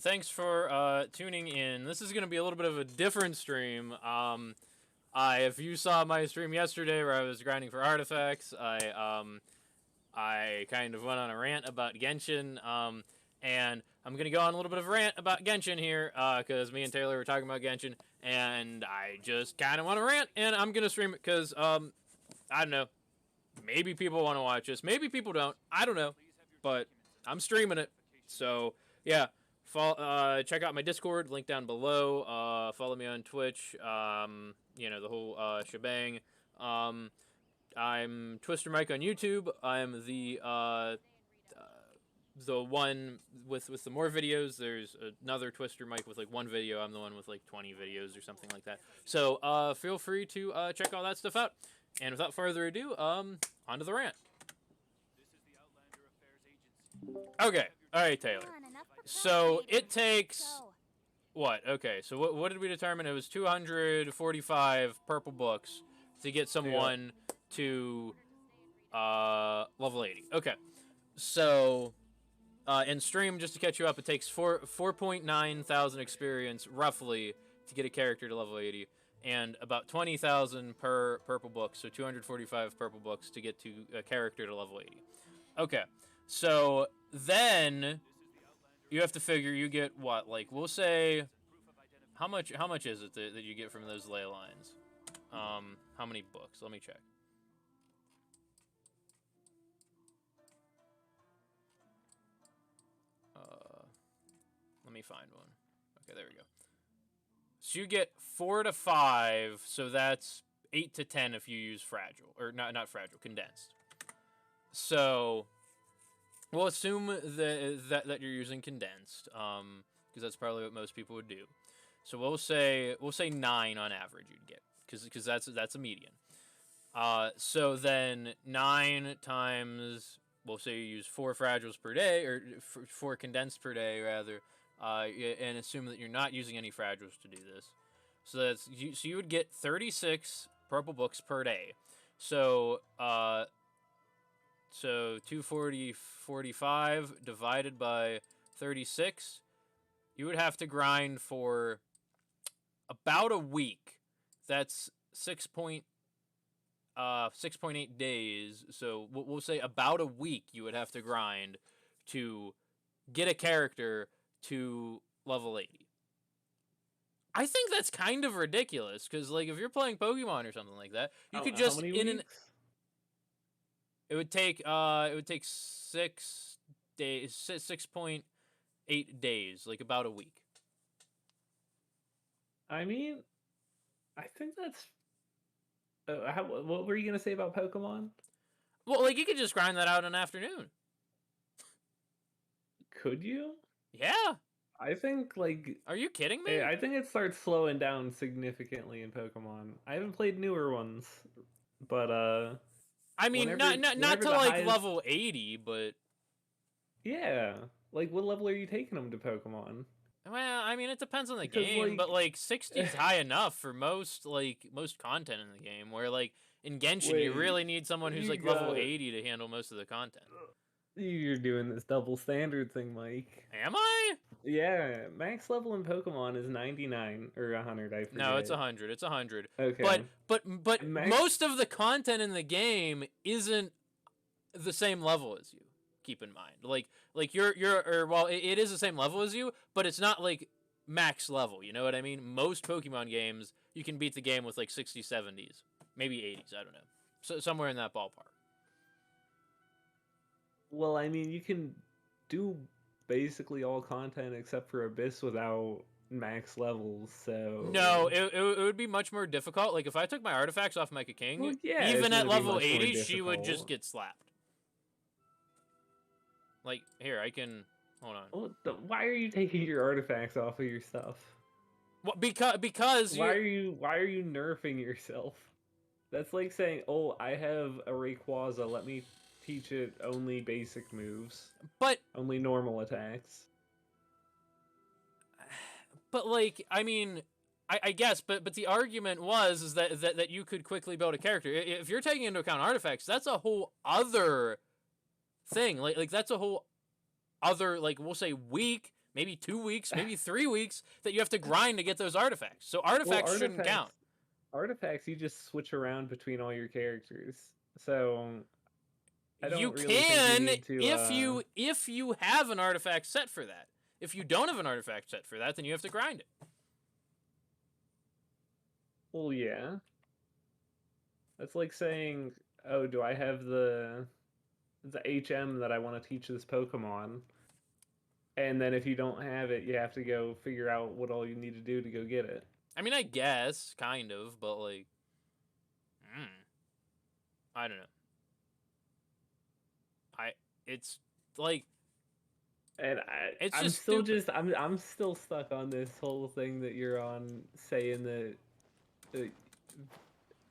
thanks for tuning in. This is going to be a little bit of a different stream. If you saw my stream yesterday where I was grinding for artifacts, I kind of went on a rant about Genshin. And I'm going to go on a little bit of a rant about Genshin here, because me and Taylor were talking about Genshin, and I just kind of want to rant, and I'm going to stream it because, I don't know, maybe people want to watch this, maybe people don't, I don't know, but I'm streaming it, so, yeah. Check out my Discord, link down below. Follow me on Twitch. The whole shebang. I'm Twister Mike on YouTube. I'm the one with the more videos. There's another Twister Mike with like one video. I'm the one with like 20 videos or something like that. So feel free to check all that stuff out. And without further ado, on to the rant. Okay. All right, Taylor. So it takes what? Okay, so what did we determine? It was 245 purple books to get someone to level 80. Okay, so in stream, just to catch you up, it takes 4.9 thousand experience roughly to get a character to level 80, and about 20,000 per purple book, so 245 purple books to get to a character to level 80. Okay, so then you have to figure you get what, like, we'll say, how much is it that you get from those ley lines? How many books? Let me check. Let me find one. Okay, there we go. So you get 4 to 5, so that's 8 to 10 if you use fragile, or not fragile, condensed. So we'll assume that you're using condensed, because that's probably what most people would do. So we'll say 9 on average you'd get, because that's a median. So then 9 times, we'll say you use 4 fragiles per day, or 4 condensed per day rather, and assume that you're not using any fragiles to do this. So you would get 36 purple books per day. So 245 divided by 36, you would have to grind for about a week. That's 6.8 days. So we'll say about a week you would have to grind to get a character to level 80. I think that's kind of ridiculous, because like if you're playing Pokemon or something like that, you could just it would take 6 days, 6.8 days, like about a week. I mean, I think that's. What were you gonna say about Pokemon? Well, like you could just grind that out in an afternoon. Could you? Yeah. I think like. Are you kidding me? I think it starts slowing down significantly in Pokemon. I haven't played newer ones, but I mean, not to like level 80, but yeah, like what level are you taking them to Pokemon? Well, I mean, it depends on the game, but like 60 is high enough for most content in the game. Where like in Genshin, you really need someone who's like level 80 to handle most of the content. You're doing this double standard thing, Mike. Am I? Yeah, max level in Pokemon is 99 or 100. I forget. No, it's 100. It's 100. Okay. But most of the content in the game isn't the same level as you. Keep in mind, like it is the same level as you, but it's not like max level. You know what I mean? Most Pokemon games, you can beat the game with like 60s, 70s, maybe 80s. I don't know, so somewhere in that ballpark. Well, I mean, you can do basically all content except for Abyss without max levels, so... No, it would be much more difficult. Like, if I took my artifacts off Mecha King, well, yeah, even at level 80, she would just get slapped. Like, here, I can... Hold on. Well, why are you taking your artifacts off of your stuff? Well, because why are you nerfing yourself? That's like saying, oh, I have a Rayquaza, let me teach it only basic moves. But... only normal attacks. But, like, I mean... I guess, but the argument was that you could quickly build a character. If you're taking into account artifacts, that's a whole other thing. Like that's a whole other, like, we'll say week, maybe 2 weeks, maybe 3 weeks that you have to grind to get those artifacts. So Well, artifacts shouldn't count. Artifacts, you just switch around between all your characters. So I You don't really think you can need to. if you have an artifact set for that. If you don't have an artifact set for that, then you have to grind it. Well, yeah. That's like saying, "Oh, do I have the HM that I want to teach this Pokemon?" And then if you don't have it, you have to go figure out what all you need to do to go get it. I mean, I guess kind of, but like, I don't know. It's like, and it's I'm just still stupid. I'm still stuck on this whole thing that you're on, saying that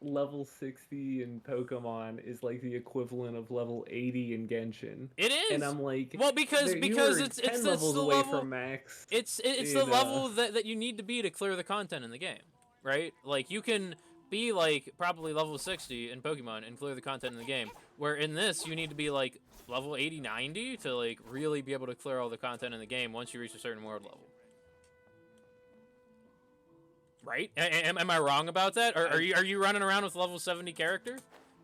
level 60 in Pokemon is like the equivalent of level 80 in Genshin. It is, and I'm like, well, because it's 10 the levels away level, from max. it's the level that you need to be to clear the content in the game, right? Like you can be like probably level 60 in Pokemon and clear the content in the game, where in this you need to be like level 80, 90 to like really be able to clear all the content in the game once you reach a certain world level. Right? Am I wrong about that? Or are you running around with level 70 character?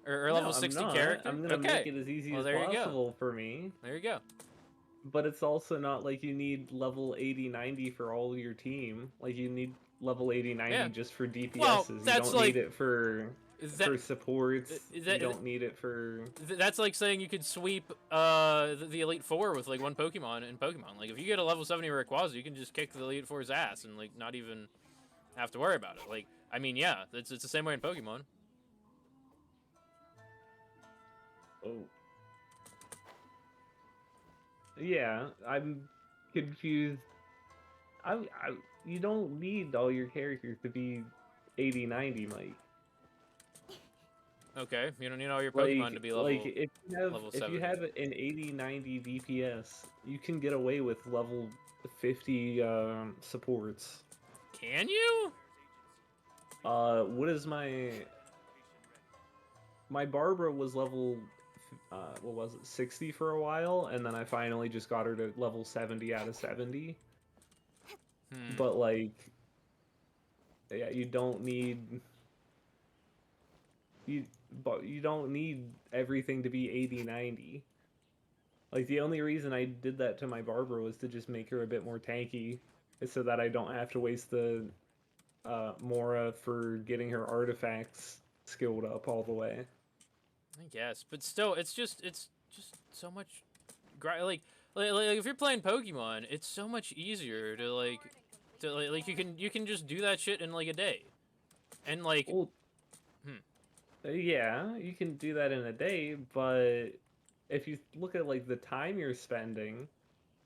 Or level 60 character? I'm gonna make it as easy as possible for me. There you go. But it's also not like you need level 80, 90 for all your team. Like you need level 80, 90 just for DPSs. Well, you don't need it for supports. You don't need it for... That's like saying you could sweep the Elite Four with like one Pokemon in Pokemon. Like if you get a level 70 Rayquaza, you can just kick the Elite Four's ass and like not even have to worry about it. Like, I mean, yeah, it's the same way in Pokemon. Oh. Yeah, I'm confused. You don't need all your characters to be 80, 90, Mike. Okay, you don't need all your Pokemon to be level. Like if you have an 80, 90 DPS, you can get away with level 50 supports. Can you? What is my Barbara was level what was it, 60 for a while, and then I finally just got her to level 70 out of 70. But like, yeah, you don't need everything to be 80, 90. Like the only reason I did that to my Barbara was to just make her a bit more tanky, so that I don't have to waste the Mora for getting her artifacts skilled up all the way. I guess, but still, it's just so much, like if you're playing Pokemon, it's so much easier to like you can just do that shit in like a day, and like, well, yeah, you can do that in a day, but if you look at like the time you're spending,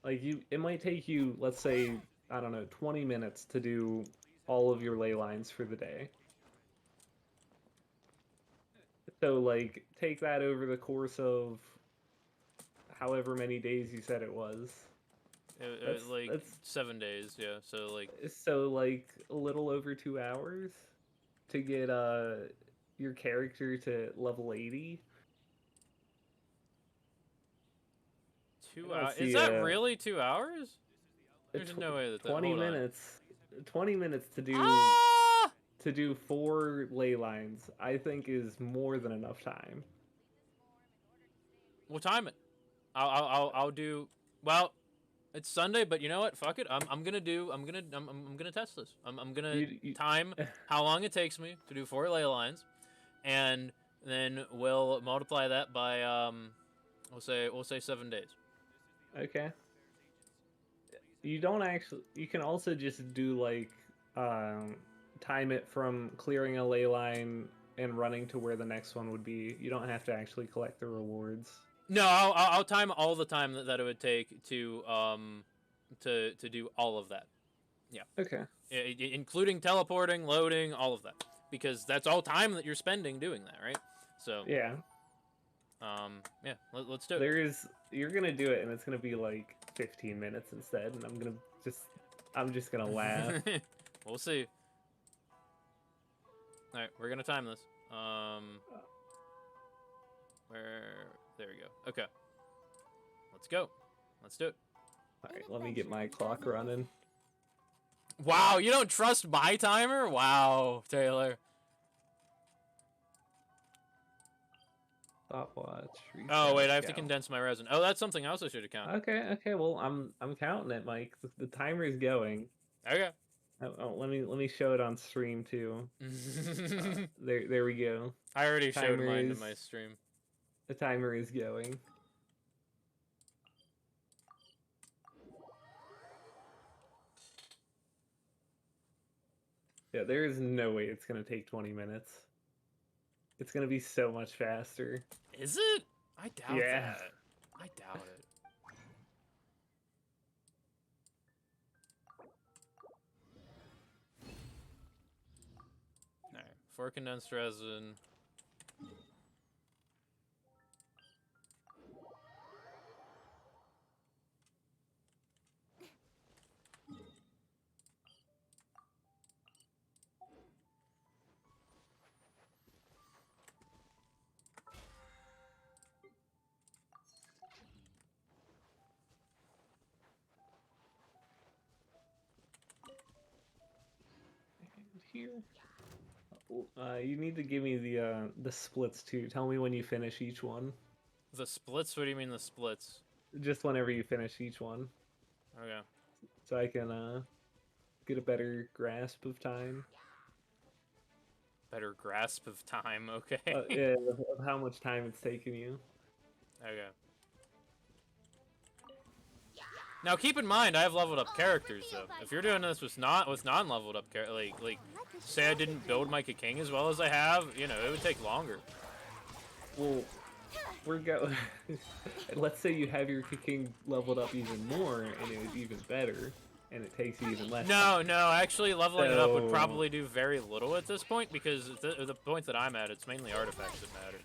like it might take you, let's say, I don't know, 20 minutes to do all of your ley lines for the day. So, like, take that over the course of however many days you said it was. Like 7 days, yeah. So, like, a little over 2 hours to get your character to level 80. 2 hours? Is that really 2 hours? There's no way that 20 minutes. 20 minutes to do... To do 4 ley lines, I think, is more than enough time. We'll time it. I'll do. Well, it's Sunday, but you know what? Fuck it. I'm gonna test this. I'm gonna time how long it takes me to do 4 ley lines, and then we'll multiply that by we'll say 7 days. Okay. You don't actually. You can also just do like time it from clearing a ley line and running to where the next one would be. You don't have to actually collect the rewards. No, I'll time all the time that it would take to do all of that. Yeah. Okay. Including teleporting, loading, all of that, because that's all time that you're spending doing that, right? So yeah. Yeah. Let's do it. You're gonna do it, and it's gonna be like 15 minutes instead, and I'm just gonna laugh. We'll see. All right, we're gonna time this. There we go. Okay. Let's go. Let's do it. Alright, let me get my clock running. Wow, you don't trust my timer? Wow, Taylor. Stopwatch. Oh wait, I have Reset, to go. condense my resin. Oh, that's something else I should have counted. Okay. Well, I'm counting it, Mike. The timer is going. Okay. Oh, let me show it on stream too. There we go. I already showed mine to my stream. The timer is going. Yeah, there is no way it's gonna take 20 minutes. It's gonna be so much faster. Is it? I doubt that. I doubt it. Alright, 4 condensed resin. Here. You need to give me the splits too. Tell me when you finish each one. The splits? What do you mean the splits? Just whenever you finish each one. Okay. So I can get a better grasp of time. Better grasp of time, okay. Yeah, of how much time it's taken you. Okay. Now keep in mind, I have leveled up characters though. If you're doing this with non-leveled up like say I didn't build my King as well as I have, you know, it would take longer. Well, we're go. Let's say you have your King leveled up even more, and it was even better, and it takes you even less. No, actually leveling it up would probably do very little at this point because the point that I'm at, it's mainly artifacts that matter.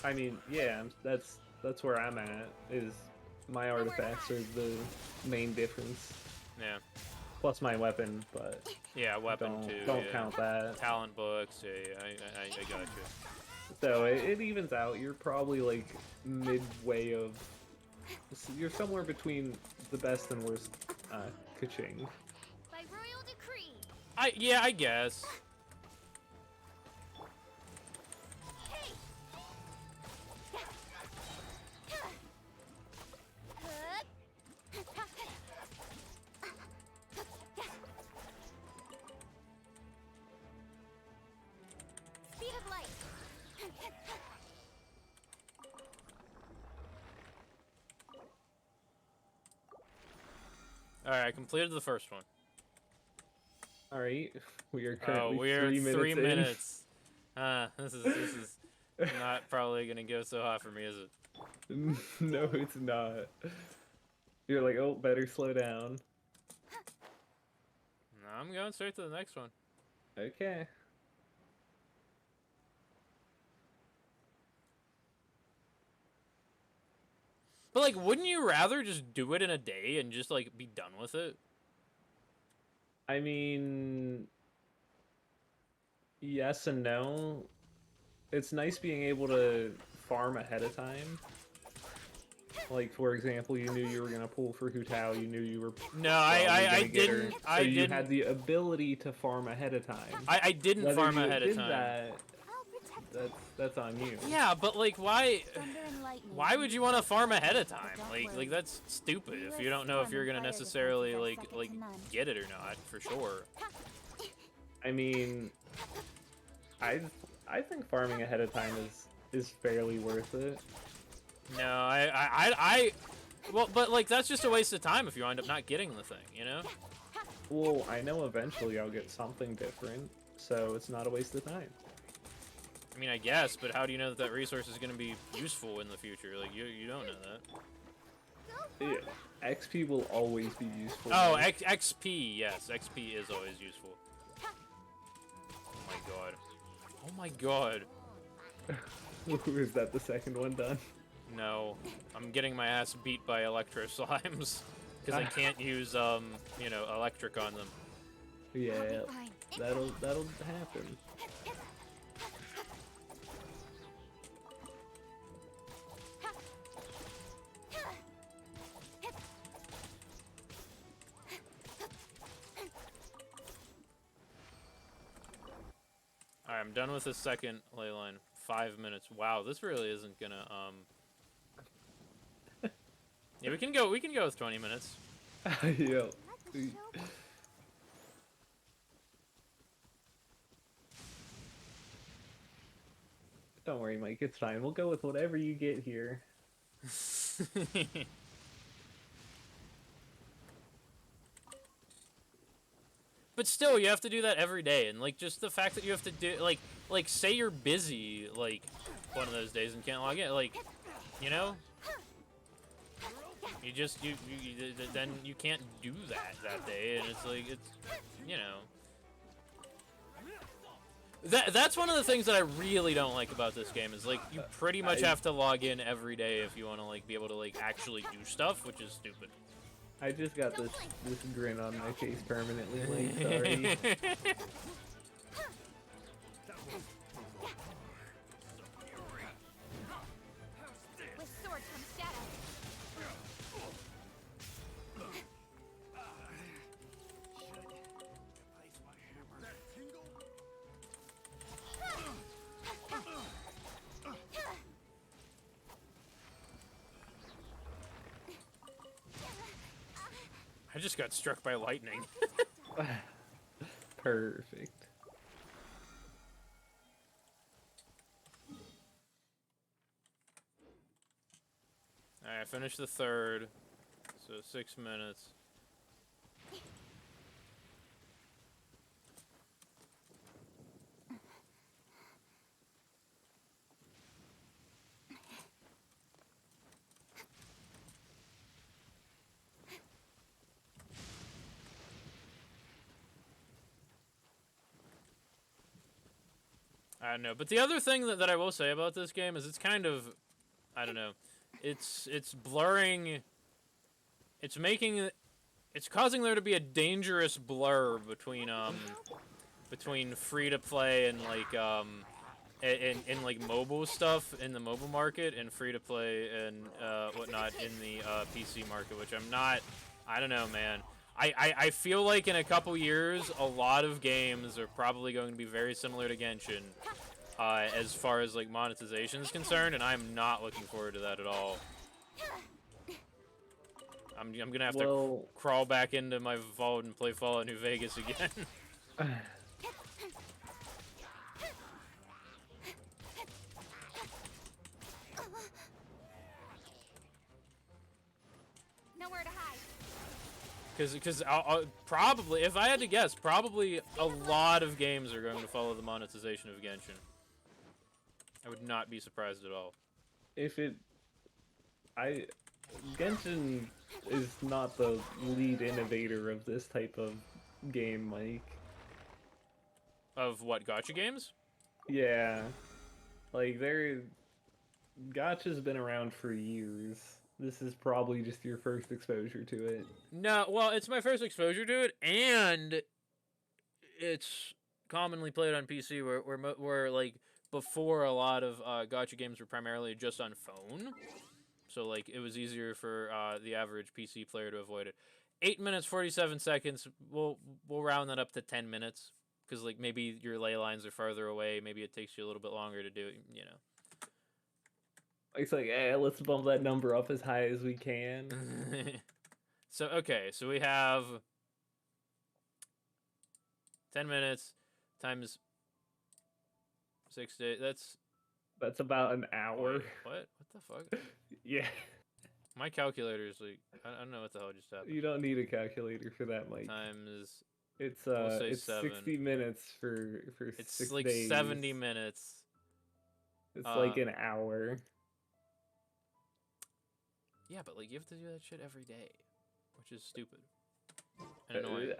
I mean, yeah, that's where I'm at. Is my artifacts are the main difference. Yeah. Plus my weapon, but yeah, weapon too. Don't count that. Talent books. Yeah, I got you. So it evens out. You're probably like midway of. You're somewhere between the best and worst Kaching. By royal decree. I guess. Speed of light. Alright, I completed the first one. Alright, we are currently we are 3 minutes in. This is not probably gonna go so hot for me, is it? No, it's not. You're like, oh, better slow down. No, I'm going straight to the next one. Okay. But like, wouldn't you rather just do it in a day and just like be done with it? I mean, yes and no. It's nice being able to farm ahead of time. Like, for example, you knew you were gonna pull for Hu Tao. You knew you were. No, I didn't. So you had the ability to farm ahead of time. I didn't Whether farm you ahead did of time. That's on you. Yeah, but like, why would you want to farm ahead of time? Like that's stupid. If you don't know if you're gonna necessarily like get it or not, for sure. I mean, I think farming ahead of time is fairly worth it. No, well, but like that's just a waste of time if you end up not getting the thing, you know? Well, I know eventually I'll get something different, so it's not a waste of time. I mean, I guess, but how do you know that resource is going to be useful in the future? Like, you don't know that. Yeah, XP will always be useful. Oh, XP, yes. XP is always useful. Oh my god. Oh my god. Is that the second one done? No. I'm getting my ass beat by electro slimes. Because I can't use, you know, electric on them. Yeah, that'll happen. Alright, I'm done with the second ley line. 5 minutes. Wow, this really isn't gonna, Yeah, we can go with 20 minutes. Yo. Don't worry, Mike, it's fine. We'll go with whatever you get here. But still, you have to do that every day, and like just the fact that you have to do like say you're busy like one of those days and can't log in, like, you know, you just then you can't do that day, and it's like it's, you know. That's one of the things that I really don't like about this game is like you pretty much have to log in every day if you want to like be able to like actually do stuff, which is stupid. I just got this grin on my face permanently, like, sorry. With sword comes shadow. I just got struck by lightning. Perfect. Alright, I finished the third, so 6 minutes. I don't know, but the other thing that I will say about this game is it's kind of, I don't know, it's blurring, it's causing there to be a dangerous blur between free to play and like and like mobile stuff in the mobile market and free to play and whatnot in the PC market, which I don't know, man. I feel like in a couple years, a lot of games are probably going to be very similar to Genshin, as far as like monetization is concerned, and I'm not looking forward to that at all. I'm gonna have to crawl back into my vault and play Fallout New Vegas again. Nowhere to hide. Because I'll probably, if I had to guess, probably a lot of games are going to follow the monetization of Genshin. I would not be surprised at all. Genshin is not the lead innovator of this type of game, Mike. Of what, gacha games? Yeah. Like, gacha's been around for years. This is probably just your first exposure to it. No, well, it's my first exposure to it, and it's commonly played on PC, where like, before a lot of gacha games were primarily just on phone. So, like, it was easier for the average PC player to avoid it. 8 minutes, 47 seconds. We'll round that up to 10 minutes. Because, like, maybe your ley lines are farther away. Maybe it takes you a little bit longer to do it, you know. It's like, let's bump that number up as high as we can. So, okay. So, we have 10 minutes times 6 days. That's about an hour. Wait, what? What the fuck? Yeah. My calculator is like, I don't know what the hell just happened. You don't need a calculator for that, Mike. Times, It's we'll say it's 7. 60 minutes for It's 6 like days. 70 minutes. It's like an hour. Yeah, but like you have to do that shit every day, which is stupid and annoying.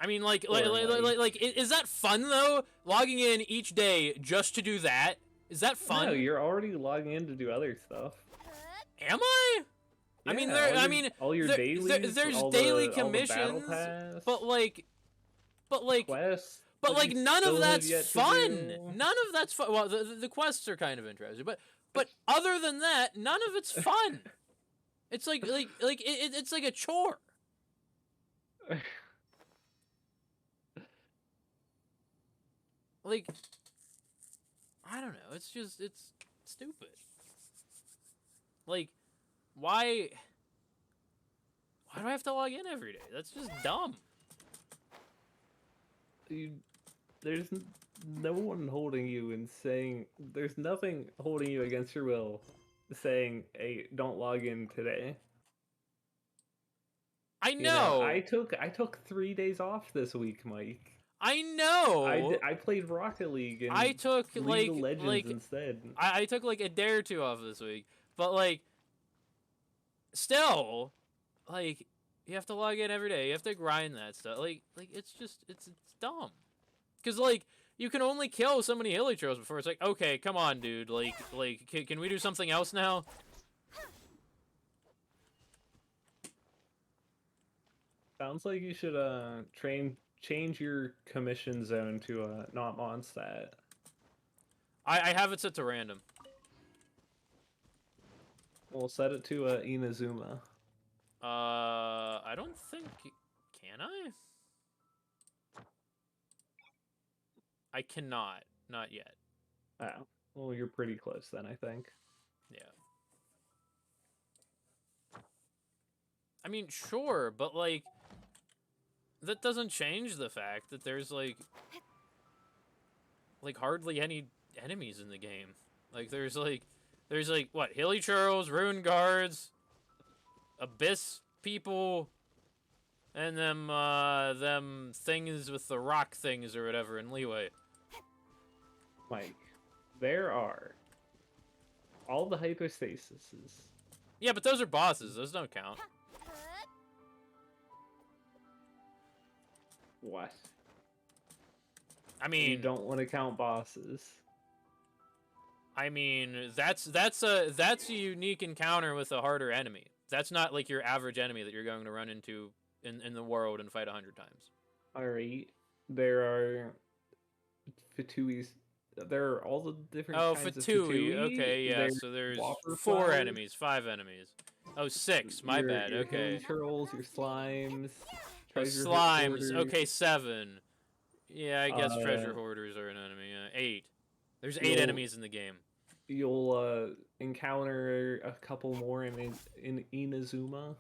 I mean, like, is that fun though? Logging in each day just to do that? Is that fun? No, you're already logging in to do other stuff. Am I? Yeah, I mean, all your dailies, there's all daily the commissions, battle pass, but like, quests. but like none of that's fun. Do. None of that's fun. Well, the quests are kind of interesting, but other than that, none of it's fun. It's it's like a chore. Like, I don't know. It's stupid. Like, why do I have to log in every day? That's just dumb. There's no one holding you and saying there's nothing holding you against your will, saying, "Hey, don't log in today." I You know, know. I took 3 days off this week, Mike. I know. I played Rocket League and I took League of Legends instead. I took like a day or two off this week, but like, still, like, you have to log in every day. You have to grind that stuff. Like it's just it's dumb. Cause like you can only kill so many hilly trolls before it's like, okay, come on, dude. Like can we do something else now? Sounds like you should change your commission zone to not Mondstadt. I have it set to random. We'll set it to Inazuma. I don't think, can I? I cannot, not yet. Oh, well, you're pretty close then, I think. Yeah. I mean, sure, but like, that doesn't change the fact that there's like hardly any enemies in the game. Like there's like what, hilly churls, rune guards, abyss people, and them things with the rock things or whatever in Leeway. Mike, there are all the hypostasises. Yeah, but those are bosses. Those don't count. What? I mean, you don't want to count bosses. I mean, that's a unique encounter with a harder enemy. That's not like your average enemy that you're going to run into in the world and fight 100 times. Alright. There are Fatuis. There are all the different kinds of Fatui. Fatui. Okay, yeah. So there's 4 enemies, 5 enemies. Oh, 6. My bad. Your Okay. Trolls, your slimes. Oh, Treasure slimes. hoarders. Okay, 7. Yeah, I guess treasure hoarders are an enemy. 8. There's 8 enemies in the game. You'll encounter a couple more in Inazuma.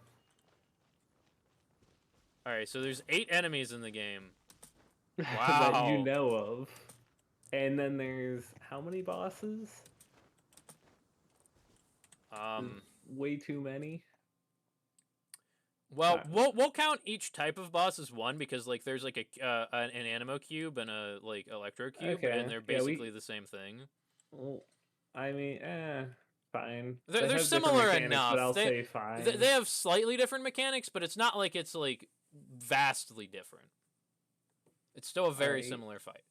Alright, so there's 8 enemies in the game. That Wow. you know of. And then there's how many bosses? Way too many. Well, we'll count each type of boss as one because like there's like an Animo cube and a like Electro cube, Okay. and they're basically the same thing. Well, I mean, fine. They're They have different similar mechanics, enough. but I'll say fine. They have slightly different mechanics, but it's not like it's like vastly different. It's still a very similar fight.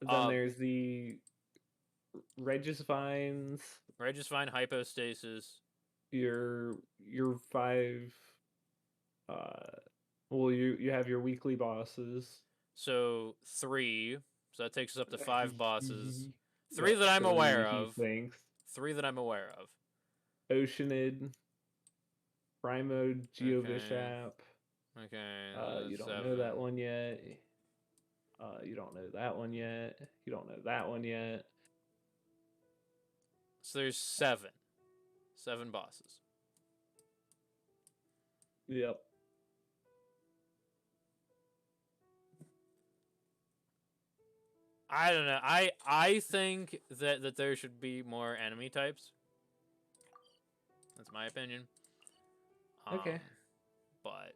Then there's the Regisvines. Regisvine, Hypostasis. Your 5. Well, you have your weekly bosses. So 3. So that takes us up to 5 bosses. 3 that I'm aware of. 3 that I'm aware of. Oceanid. Primo Geovishap. Okay. You don't know that one yet. You don't know that one yet. You don't know that one yet. So there's 7. 7 bosses. Yep. I don't know. I think that there should be more enemy types. That's my opinion. Okay. But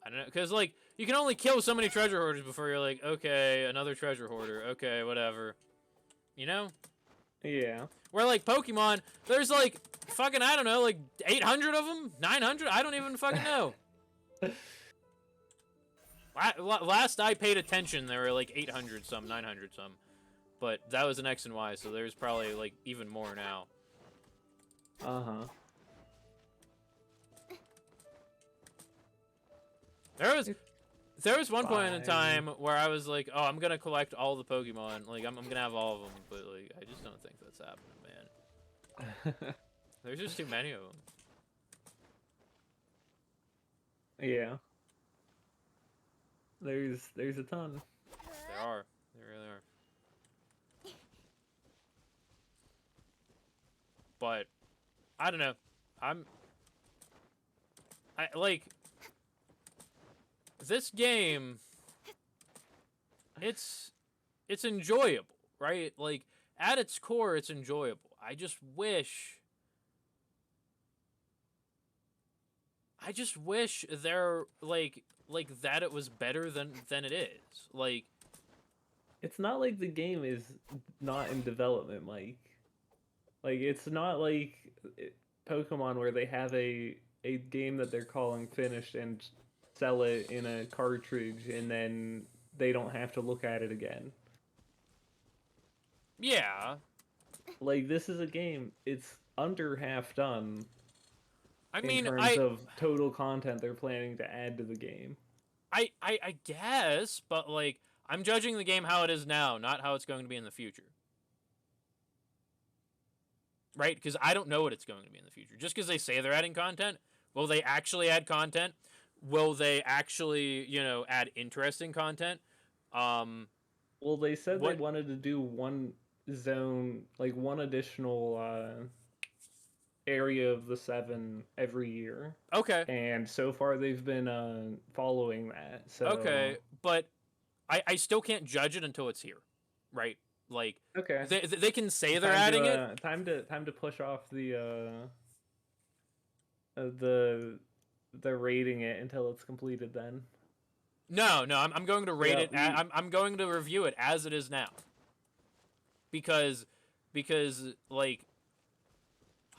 I don't know, because like you can only kill so many treasure hoarders before you're like, okay, another treasure hoarder. Okay, whatever. You know? Yeah. Where like Pokemon, there's like fucking, I don't know, like 800 of them, 900. I don't even fucking know. Last I paid attention, there were like 800 some, 900 some. But that was an X and Y, so there's probably like even more now. Uh-huh. There was one point in time where I was like, oh, I'm gonna collect all the Pokemon. Like I'm gonna have all of them, but like I just don't think that's happening, man. There's just too many of them. Yeah. There's a ton. There are. There really are. But I don't know. I like this game. It's enjoyable, right? Like at its core, it's enjoyable. I just wish there like that it was better than it is. Like It's not like the game is not in development, Mike. Like it's not like Pokemon where they have a game that they're calling finished and sell it in a cartridge and then they don't have to look at it again. yeah. Like this is a game, it's under half done I in mean, terms of total content they're planning to add to the game. I guess, but like I'm judging the game how it is now, not how it's going to be in the future. Right? Because I don't know what it's going to be in the future. Just because they say they're adding content, will they actually add content? Will they actually, add interesting content? Well, they said they What? wanted to do one zone, like one additional area of the 7 every year. Okay. And so far they've been following that. So Okay, but I still can't judge it until it's here, right? Like okay, they can say they're adding it. Time to push off the rating it until it's completed. Then No, I'm going to rate Yeah, it. I'm going to review it as it is now. Because like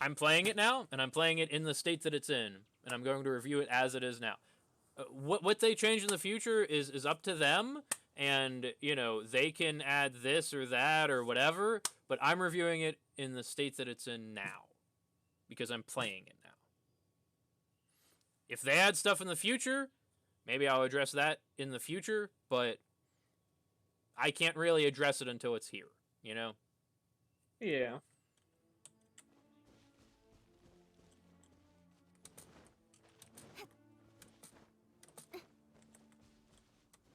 I'm playing it now, and I'm playing it in the state that it's in, and I'm going to review it as it is now. What they change in the future is up to them, and they can add this or that or whatever. But I'm reviewing it in the state that it's in now, because I'm playing it now. If they add stuff in the future, maybe I'll address that in the future, but I can't really address it until it's here, yeah.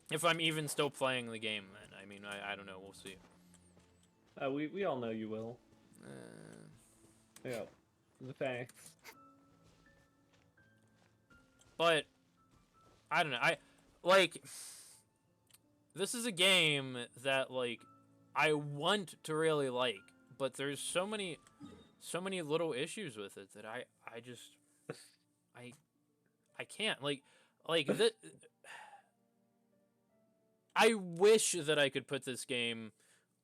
If I'm even still playing the game, then. I mean, I don't know. We'll see. We all know you will. Yeah, the facts. But I don't know. Like this is a game that like I want to really like, but there's so many little issues with it that I just I can't like that. I wish that I could put this game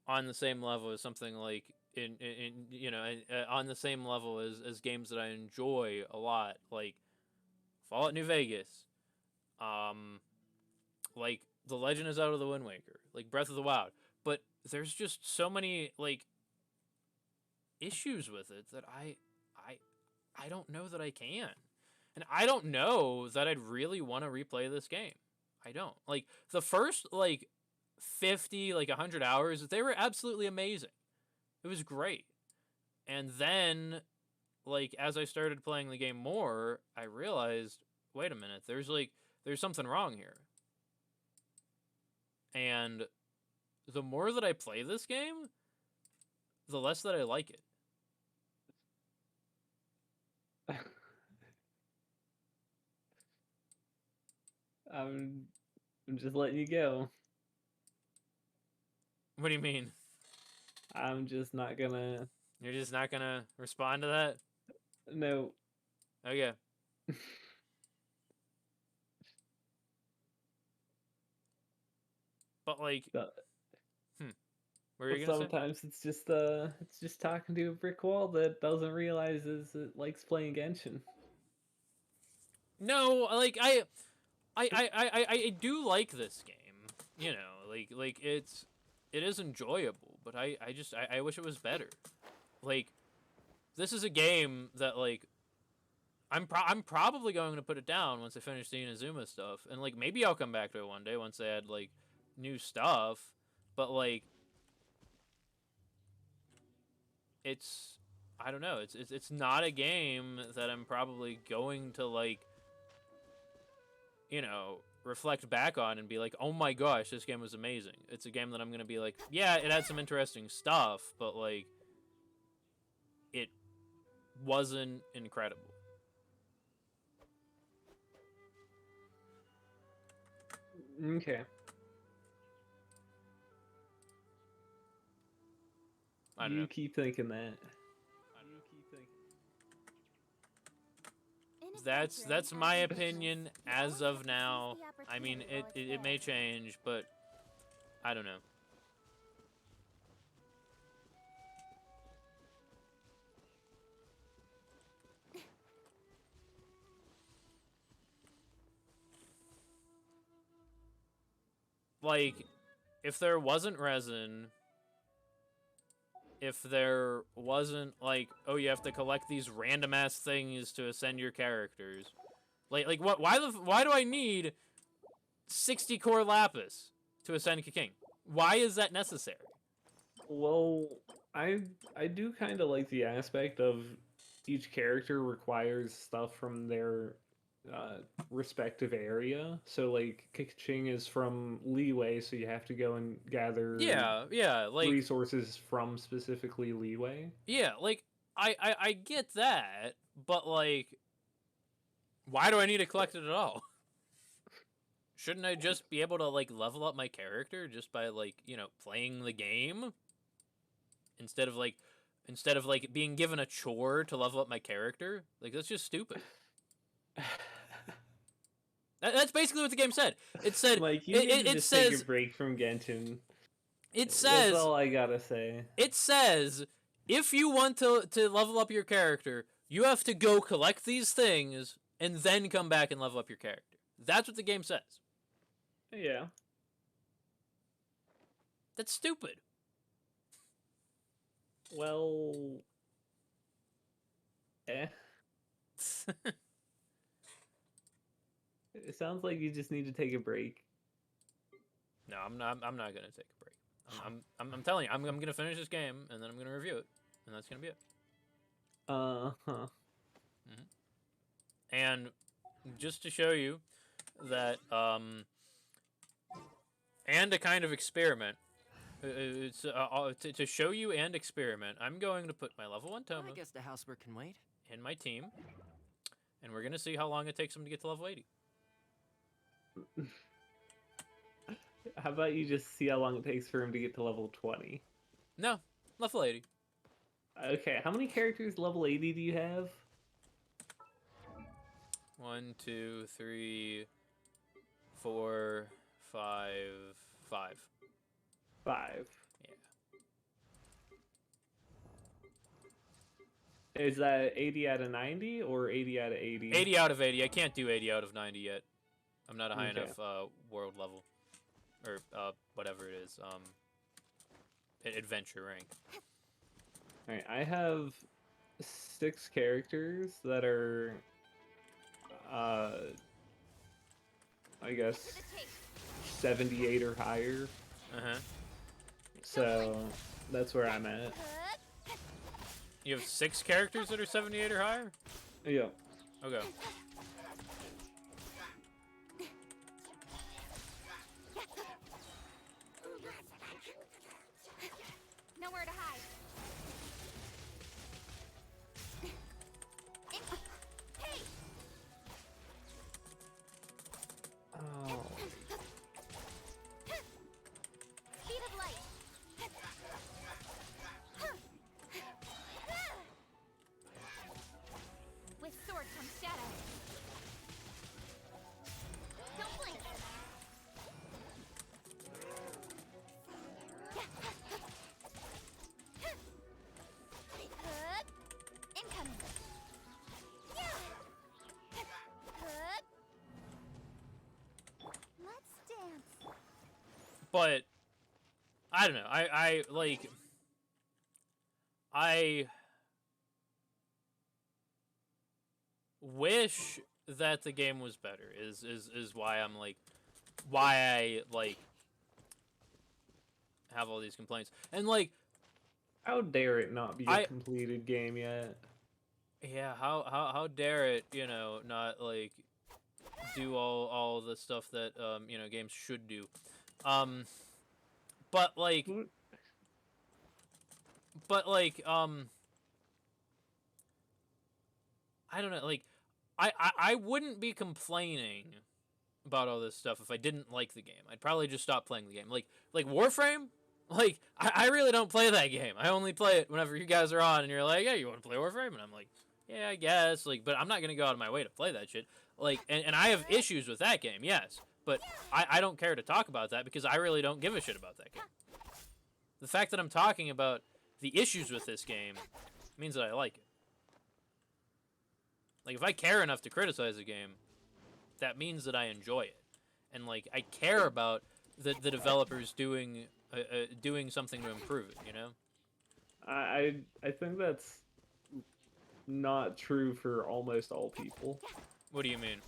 on the same level as something like on the same level as games that I enjoy a lot, like Fallout New Vegas, like The Legend of Zelda: The Wind Waker, like Breath of the Wild. But there's just so many like issues with it that I don't know that I can, and I don't know that I'd really want to replay this game. I don't. Like the first like 50 like 100 hours, they were absolutely amazing. It was great. And then like as I started playing the game more, I realized, wait a minute, there's something wrong here. And the more that I play this game, the less that I like it. I'm just letting you go. What do you mean? I'm just not gonna. You're just not gonna respond to that? No. Okay. But like, But, what were you gonna say? sometimes it's just talking to a brick wall that doesn't realize it likes playing Genshin. No, like I do like this game. Like it is enjoyable, but I wish it was better. Like this is a game that like I'm probably going to put it down once I finish the Inazuma stuff, and like maybe I'll come back to it one day once they add like new stuff, but like it's I don't know, it's not a game that I'm probably going to like you know, reflect back on and be like, oh my gosh, this game was amazing. It's a game that I'm gonna be like, yeah, it had some interesting stuff, but like, it wasn't incredible. Okay. I don't know. You keep thinking that. You keep thinking. That's my opinion as of now. I mean, it may change, but I don't know. Like, if there wasn't resin, if there wasn't, like, oh, you have to collect these random-ass things to ascend your characters. Like what? Why do I need 60 core lapis to ascend king? Why is that necessary? Well, I do kind of like the aspect of each character requires stuff from their respective area. So like Kaching is from Leeway, so you have to go and gather Yeah, like resources from specifically Leeway. yeah, like I get that, but like, why do I need to collect it at all? Shouldn't I just be able to like level up my character just by like, you know, playing the game instead of like being given a chore to level up my character? Like, that's just stupid. That's basically what the game said. It said, Like, you need to just says, take a break from Genshin. It says, that's all I gotta say. It says, if you want to level up your character, you have to go collect these things and then come back and level up your character. That's what the game says. Yeah. That's stupid. Well, It sounds like you just need to take a break. No, I'm not gonna take a break. I'm telling you, I'm gonna finish this game and then I'm gonna review it, and that's gonna be it. Uh-huh. And just to show you that, and a kind of experiment. It's to show you and experiment. I'm going to put my level 1 Toma I guess the housework can wait. in my team, and we're gonna see how long it takes him to get to level 80. How about you just see how long it takes for him to get to level 20? No, level 80. Okay, how many characters level 80 do you have? 1, 2, 3, 4, 5, 5. 5. Yeah. Is that 80 out of 90 or 80 out of 80? 80 out of 80. I can't do 80 out of 90 yet. I'm not a high Okay. enough world level. Or whatever it is. Adventure rank. Alright, I have 6 characters that are, I guess, 78 or higher. Uh-huh. So, that's where I'm at. You have 6 characters that are 78 or higher? Yeah. Okay. Nowhere to hide. Hey! Oh. Speed of light. With sword comes shadow. Don't blink. Incoming. Let's dance. But I don't know. I like I wish that the game was better is why I'm like why I like have all these complaints. And like How dare it not be a I- completed game yet? yeah, how dare it, you know, not like do all the stuff that games should do. But like, I don't know. Like, I wouldn't be complaining about all this stuff if I didn't like the game. I'd probably just stop playing the game. Like Warframe. Like, I really don't play that game. I only play it whenever you guys are on and you're like, yeah, you want to play Warframe? And I'm like, yeah, I guess. Like, but I'm not going to go out of my way to play that shit. Like, and I have issues with that game, yes. But I don't care to talk about that because I really don't give a shit about that game. The fact that I'm talking about the issues with this game means that I like it. Like, if I care enough to criticize a game, that means that I enjoy it. And, like, I care about the developers doing something to improve it, you know? I think that's not true for almost all people. What do you mean?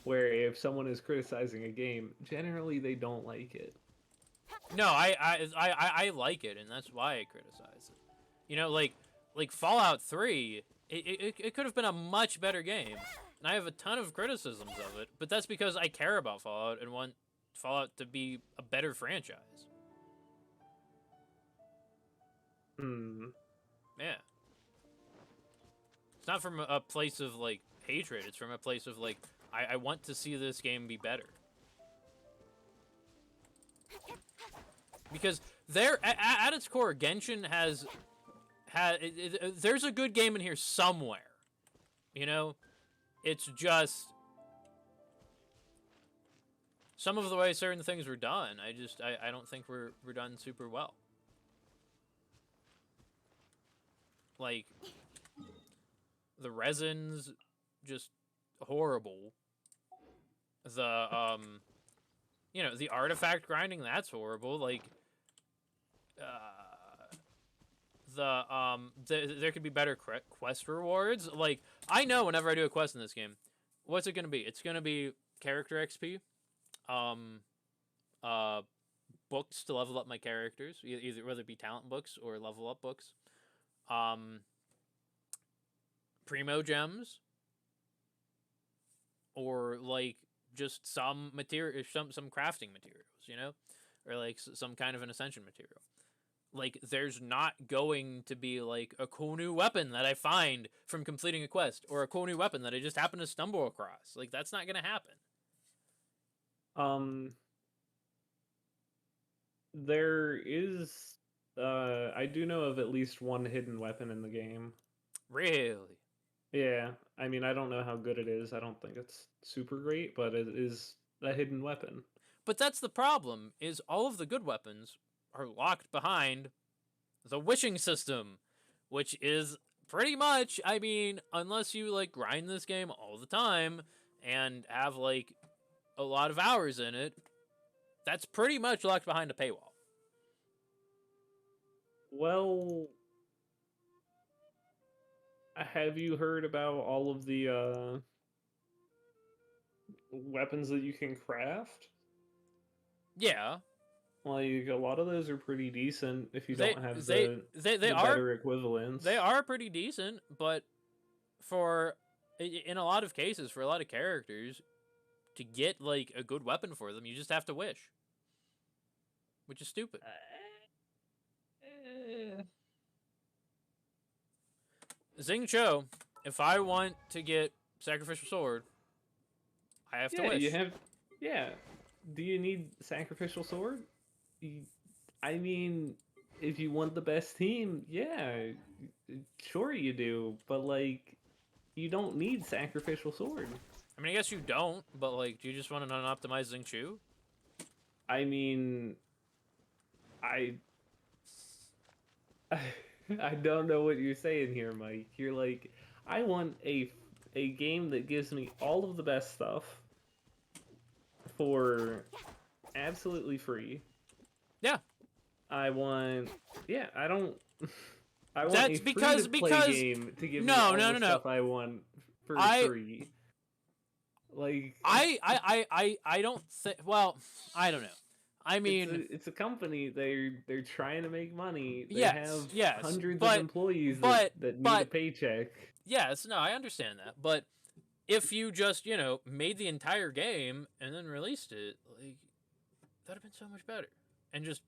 Where if someone is criticizing a game, generally they don't like it. No, I like it, and that's why I criticize it. You know, like Fallout 3, it could have been a much better game. And I have a ton of criticisms of it, but that's because I care about Fallout and want Fallout to be a better franchise. Yeah. It's not from a place of, like, hatred. It's from a place of, like, I want to see this game be better. Because at its core, Genshin there's a good game in here somewhere. You know? It's just some of the way certain things were done. I don't think we're done super well. Like, the resin's just horrible. The the artifact grinding, that's horrible. Like, there could be better quest rewards. Like, I know whenever I do a quest in this game, what's it gonna be? It's gonna be character XP, books to level up my characters, either whether it be talent books or level up books, primo gems, or like just some material, some crafting materials, you know, or like some kind of an ascension material. Like, there's not going to be, like, a cool new weapon that I find from completing a quest, or a cool new weapon that I just happen to stumble across. Like, that's not going to happen. There is, I do know of at least one hidden weapon in the game. Really? Yeah, I mean, I don't know how good it is. I don't think it's super great, but it is a hidden weapon. But that's the problem, is all of the good weapons are locked behind the wishing system, which is pretty much, I mean, unless you, like, grind this game all the time and have, like, a lot of hours in it, that's pretty much locked behind a paywall. Well, have you heard about all of the weapons that you can craft? Yeah. Like, a lot of those are pretty decent if you don't have the better equivalents. They are pretty decent, but in a lot of cases, for a lot of characters, to get, like, a good weapon for them, you just have to wish. Which is stupid. Xingqiu, if I want to get Sacrificial Sword, I have to wish. Yeah. Do you need Sacrificial Sword? I mean, if you want the best team, yeah, sure you do. But, like, you don't need Sacrificial Sword. I mean, I guess you don't, but, like, do you just want an unoptimized Xingqiu? I mean, I don't know what you're saying here, Mike. You're like, I want a game that gives me all of the best stuff for absolutely free. Yeah. I don't. I want That's a because game to give me all the stuff I want for free. Like, I don't think. Well, I don't know. I mean, it's a company. They're trying to make money. They yes, have hundreds of employees that need a paycheck. Yes, no, I understand that, but if you just, you know, made the entire game and then released it, like, that'd have been so much better. And just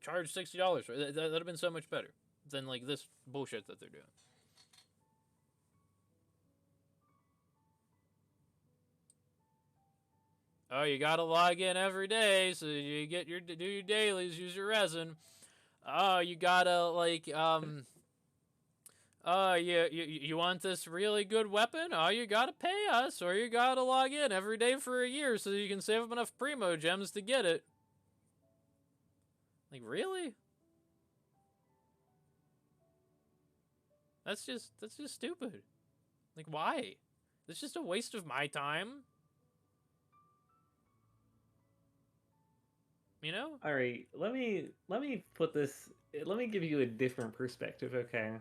charge $60 for it. That'd have been so much better than, like, this bullshit that they're doing. Oh, you gotta log in every day so you get do your dailies, use your resin. Oh, you gotta, like, you want this really good weapon? Oh, you gotta pay us, or you gotta log in every day for a year so you can save up enough Primo Gems to get it. Like, really? That's just stupid. Like, why? It's just a waste of my time. You know? All right, let me put this. Let me give you a different perspective, okay?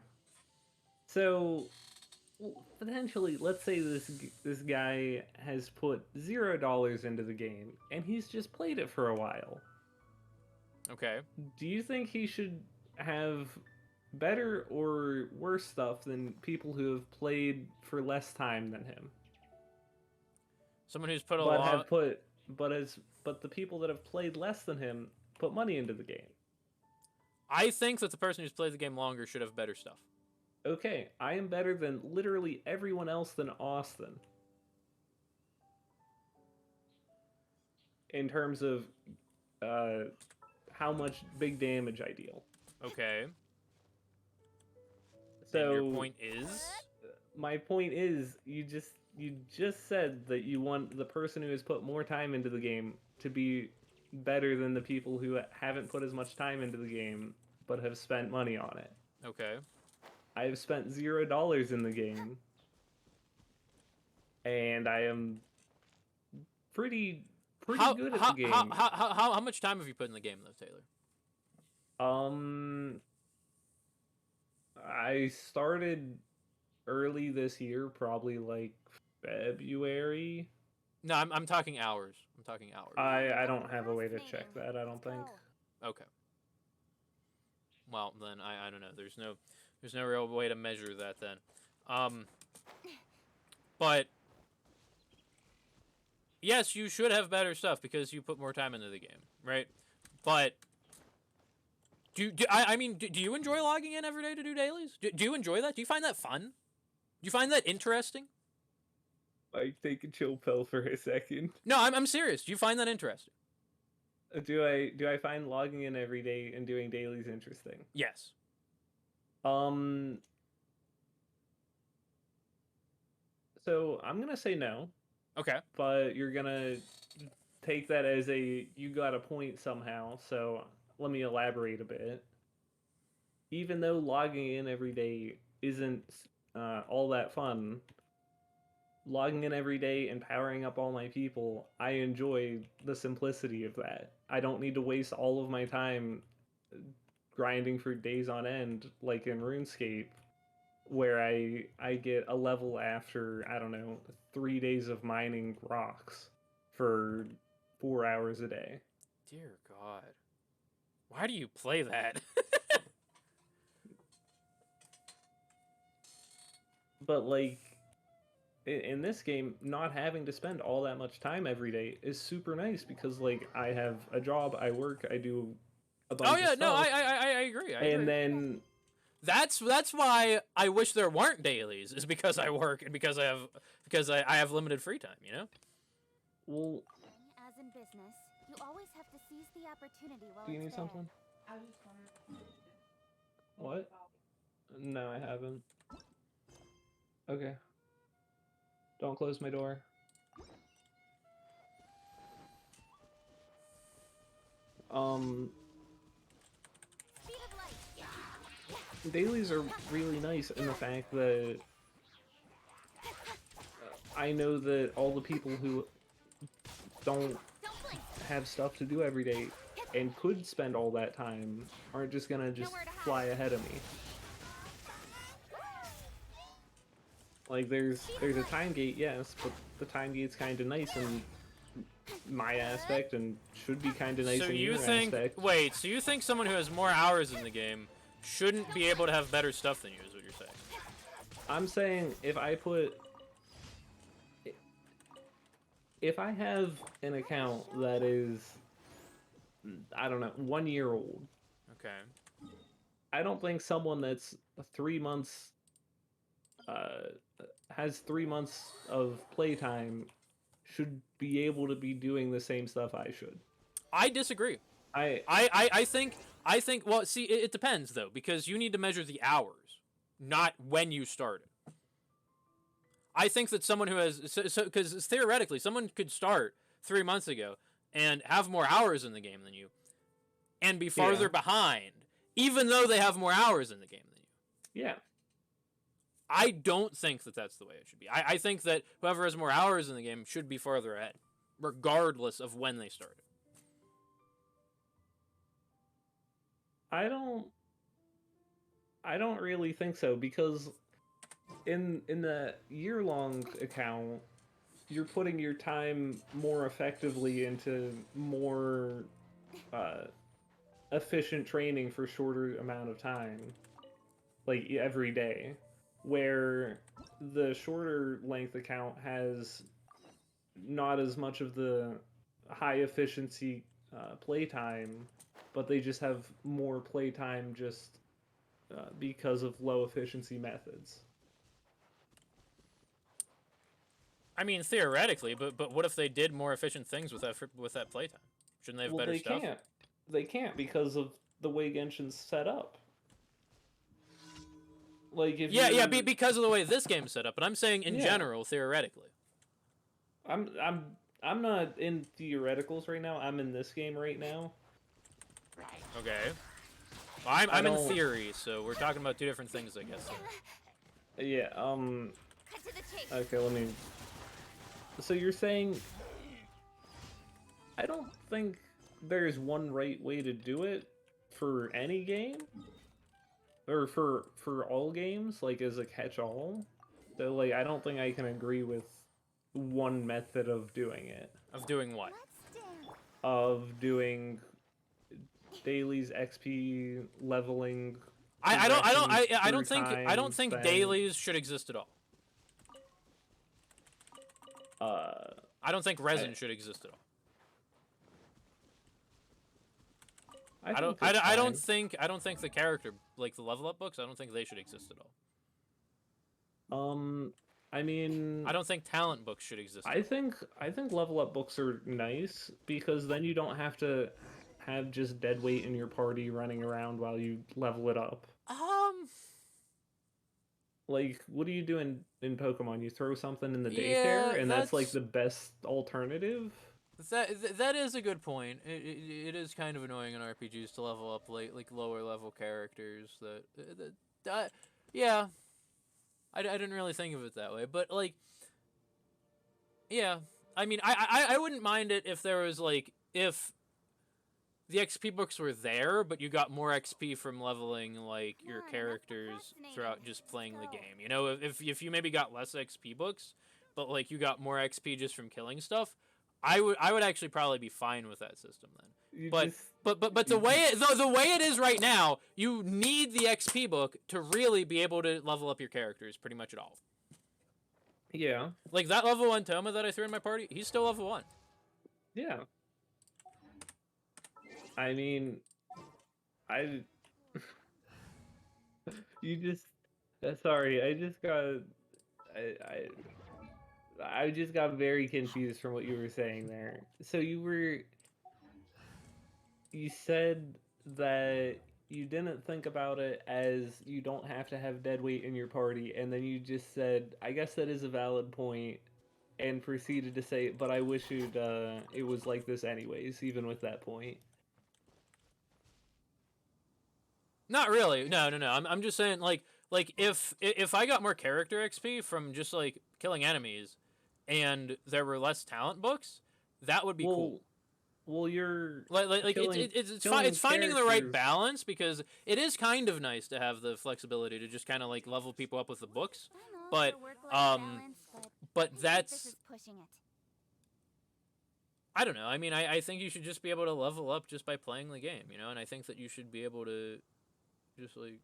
So, potentially, let's say this guy has put $0 into the game, and he's just played it for a while. Okay. Do you think he should have better or worse stuff than people who have played for less time than him? Someone who's put a but lot. have put but the people that have played less than him put money into the game. I think that the person who's played the game longer should have better stuff. Okay, I am better than literally everyone else than Austin. In terms of how much big damage I deal. Okay. So and your point is? My point is, you just said that you want the person who has put more time into the game to be better than the people who haven't put as much time into the game but have spent money on it. Okay. I have spent $0 in the game, and I am pretty good at the game. How much time have you put in the game, though, Taylor? I started early this year, probably like February. No, I'm talking hours. I'm talking hours. I don't have a way to check that, I don't think. Okay. Well, then I don't know. There's no real way to measure that then. But yes, you should have better stuff because you put more time into the game, right? But do you enjoy logging in every day to do dailies? Do you enjoy that? Do you find that fun? Do you find that interesting? I take a chill pill for a second. No, I'm serious. Do you find that interesting? Do I find logging in every day and doing dailies interesting? Yes. So I'm gonna say no. Okay. But you're gonna take that as you got a point somehow, so let me elaborate a bit. Even though logging in every day isn't all that fun, logging in every day and powering up all my people, I enjoy the simplicity of that. I don't need to waste all of my time grinding for days on end like in RuneScape, where I get a level after, I don't know, 3 days of mining rocks for 4 hours a day. Dear God. Why do you play that? But, like, in this game, not having to spend all that much time every day is super nice because, like, I have a job, I work, I do a bunch of stuff. No, I agree. And then that's why I wish there weren't dailies, is because I work and because I have limited free time, you know? Well, As in business, you always have to seize the opportunity while do you it's need there. something? What? No, I haven't. Okay. Don't close my door. Speed of light. Dailies are really nice in the fact that I know that all the people who don't have stuff to do every day and could spend all that time aren't just gonna fly ahead of me. Like, there's a time gate, yes, but the time gate's kind of nice in my aspect and should be kind of nice in your aspect. Wait, so you think someone who has more hours in the game shouldn't be able to have better stuff than you, is what you're saying? I'm saying if I put if I have an account that is, I don't know, 1 year old, Okay. I don't think someone that's 3 months uh, has 3 months of playtime should be able to be doing the same stuff I should. I disagree. I I think. Well, see, it depends though, because you need to measure the hours, not when you started. I think that someone who has because theoretically someone could start 3 months ago and have more hours in the game than you, and be farther behind, even though they have more hours in the game than you. Yeah. I don't think that that's the way it should be. I think that whoever has more hours in the game should be farther ahead, regardless of when they started. I don't really think so, because in the year-long account, you're putting your time more effectively into more efficient training for shorter amount of time, like every day, where the shorter length account has not as much of the high efficiency playtime, but they just have more playtime just because of low efficiency methods. I mean, theoretically, but what if they did more efficient things with that playtime? Shouldn't they have better they stuff? can't. They can't because of the way Genshin's set up. Like if because of the way this game's set up. But I'm saying in general, theoretically. I'm not in theoreticals right now. I'm in this game right now. Okay. Well, I'm in theory, so we're talking about two different things, I guess. Yeah. Cut to the chase. Okay, let me. So you're saying? I don't think there's one right way to do it for any game, or for all games, like as a catch-all. So like, I don't think I can agree with one method of doing it. Of doing what? Let's dance. Of doing dailies, XP, leveling. I don't think thing. dailies should exist at all. I don't think resin should exist at all. I don't think the character, like the level up books, I don't think they should exist at all. I mean, I don't think talent books should exist. I think level up books are nice, because then you don't have to have just dead weight in your party running around while you level it up. Like, what do you do in Pokemon? You throw something in the daycare, and that's like the best alternative? That is a good point. It is kind of annoying in RPGs to level up like lower level characters. Yeah, I didn't really think of it that way, but like, yeah, I mean, I wouldn't mind it if there was like if the XP books were there, but you got more XP from leveling like your characters throughout just playing the game. You know, if you maybe got less XP books, but like you got more XP just from killing stuff, I would actually probably be fine with that system then. But the way it is right now, you need the XP book to really be able to level up your characters pretty much at all. Yeah. Like that level 1 Toma that I threw in my party, he's still level 1. Yeah. I mean, you just, sorry, I just got very confused from what you were saying there. So you said that you didn't think about it as you don't have to have dead weight in your party, and then you just said, I guess that is a valid point, and proceeded to say, but I wish it was like this anyways, even with that point. Not really. No. I'm just saying like if I got more character XP from just like killing enemies, and there were less talent books, that would be cool. Well, you're it's finding the right balance, because it is kind of nice to have the flexibility to just kind of like level people up with the books, but that's pushing it. I don't know. I mean, I think you should just be able to level up just by playing the game, you know, and I think that you should be able to just like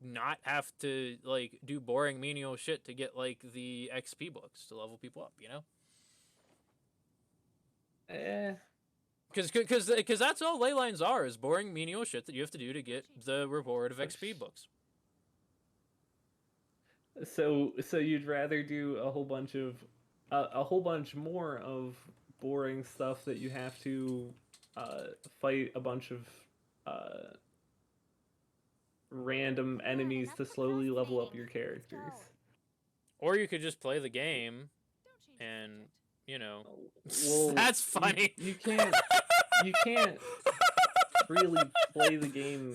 not have to like do boring menial shit to get like the XP books to level people up, you know? Eh. Because that's all ley lines are, is boring menial shit that you have to do to get the reward of XP books. So you'd rather do a whole bunch more of boring stuff that you have to fight a bunch of random enemies to slowly level up your characters. Or you could just play the game and, you know, Well, that's funny. You can't really play the game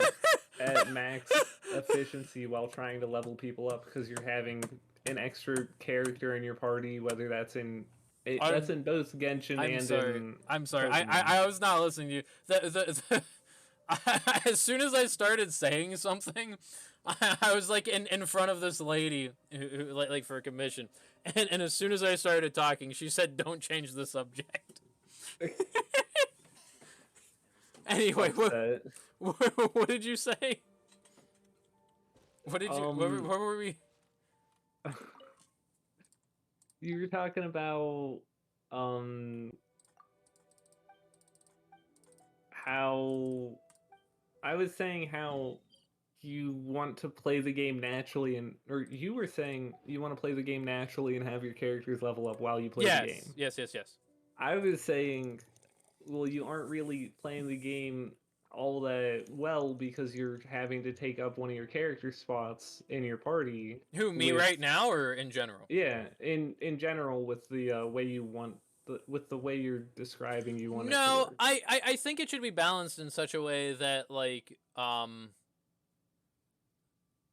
at max efficiency while trying to level people up because you're having an extra character in your party, whether that's in that's in both Genshin and I'm sorry. Pokemon. I was not listening to you. As soon as I started saying something, I was like in front of this lady who like for a commission, and as soon as I started talking, she said, "Don't change the subject." Anyway, what did you say? What did you? What were we? You were talking about how I was saying how you want to play the game naturally, or you were saying you want to play the game naturally and have your characters level up while you play the game. Yes. I was saying, well, you aren't really playing the game all that well because you're having to take up one of your character spots in your party. Who, me right now, or in general? Yeah, in general, with the way you want, with the way you're describing you want it to work. I think it should be balanced in such a way that, like,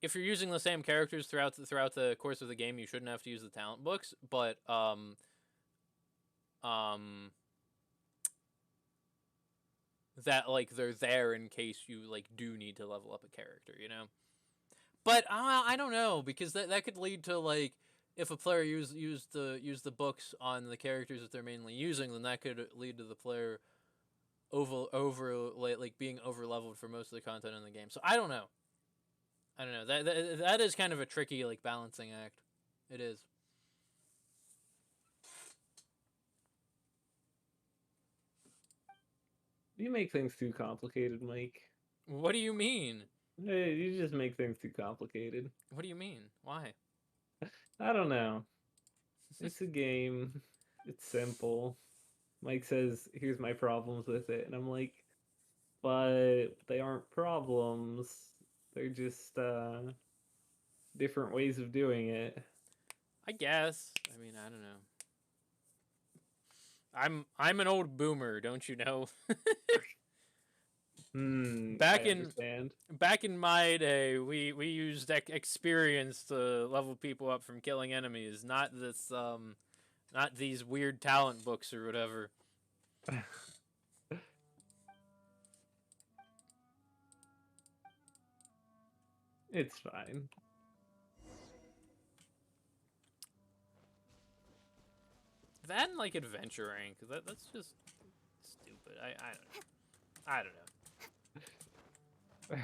if you're using the same characters throughout the course of the game, you shouldn't have to use the talent books, but that, like, they're there in case you, like, do need to level up a character, you know? But I don't know, because that could lead to, like, if a player use the books on the characters that they're mainly using, then that could lead to the player being over leveled for most of the content in the game. So I don't know. That is kind of a tricky, like, balancing act. It is. You make things too complicated, Mike. What do you mean? Hey, you just make things too complicated. What do you mean? Why? I don't know. It's a game. It's simple. Mike says, "Here's my problems with it," and I'm like, "But they aren't problems. They're just different ways of doing it." I guess. I mean, I don't know. I'm an old boomer, don't you know? Back in my day, we used experience to level people up from killing enemies, not these weird talent books or whatever. It's fine. That and, like, adventure rank, that's just stupid. I don't know.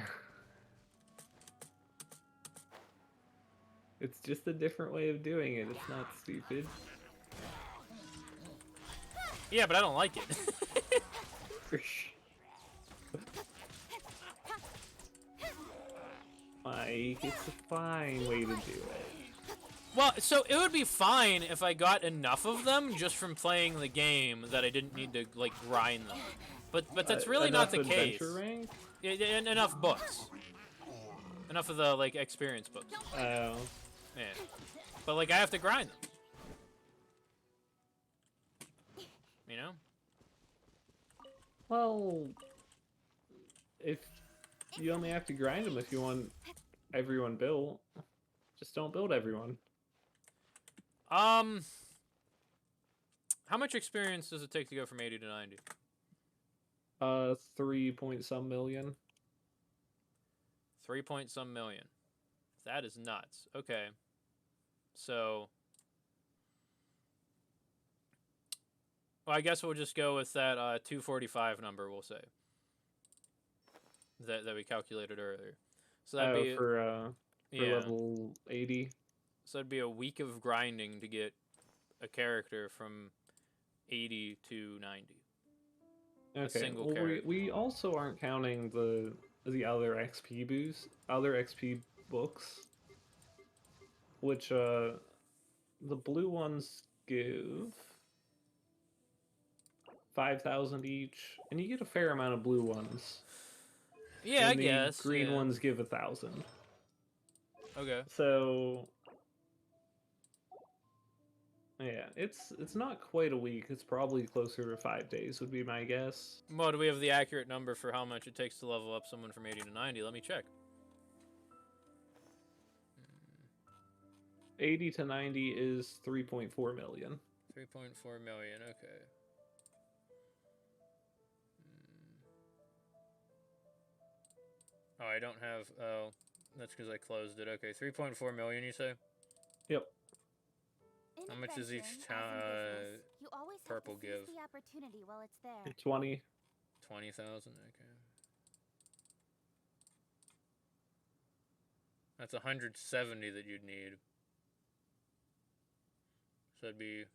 It's just a different way of doing it. It's not stupid. Yeah, but I don't like it. Mike, it's a fine way to do it. Well, so it would be fine if I got enough of them just from playing the game that I didn't need to, like, grind them. But that's really not the case. Rank? Enough books. Enough of the, like, experience books. Oh. Yeah. But, like, I have to grind them. You know? Well, if you only have to grind them if you want everyone built, just don't build everyone. How much experience does it take to go from 80 to 90? 3 point some million. 3 point some million. That is nuts. Okay. So, well, I guess we'll just go with that 245 number, we'll say. That we calculated earlier. So that'd be for level 80. So it'd be a week of grinding to get a character from 80 to 90. Okay. single Well, character. we also aren't counting the other XP boost, other XP books, which the blue ones give 5,000 each, and you get a fair amount of blue ones. Yeah, I And the guess. green Yeah. ones give 1,000. Okay. So yeah, it's not quite a week. It's probably closer to 5 days would be my guess. Well, do we have the accurate number for how much it takes to level up someone from 80 to 90? Let me check. 80 to 90 is 3.4 million. 3.4 million. Okay. Oh, I don't have. Oh, that's because I closed it. Okay, 3.4 million. You say? Yep. In How much does each adventuring, as in business, you always have purple to seize give? the opportunity while it's there. 20. 20,000. Okay. That's 170 that you'd need. So it'd be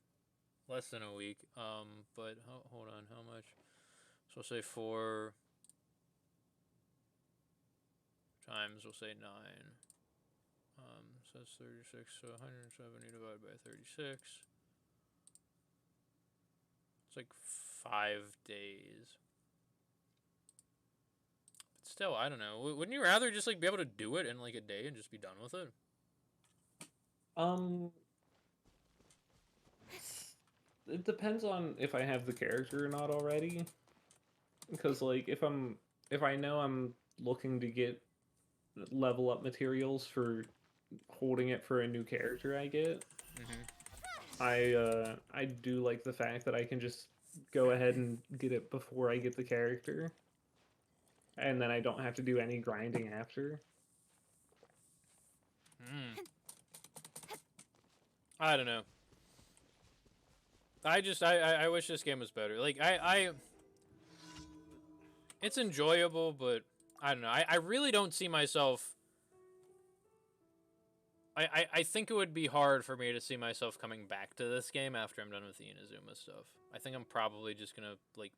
less than a week. But hold on, how much? So we'll say 4 times. We'll say 9. So that's 36. So 170 divided by 36. It's like 5 days. But still, I don't know. Wouldn't you rather just like be able to do it in like a day and just be done with it? It depends on if I have the character or not already. Because like if I know I'm looking to get level up materials for holding it for a new character I get, I do like the fact that I can just go ahead and get it before I get the character. And then I don't have to do any grinding after. I don't know. I wish this game was better. Like it's enjoyable, but I don't know. I really don't see myself. I think it would be hard for me to see myself coming back to this game after I'm done with the Inazuma stuff. I think I'm probably just gonna like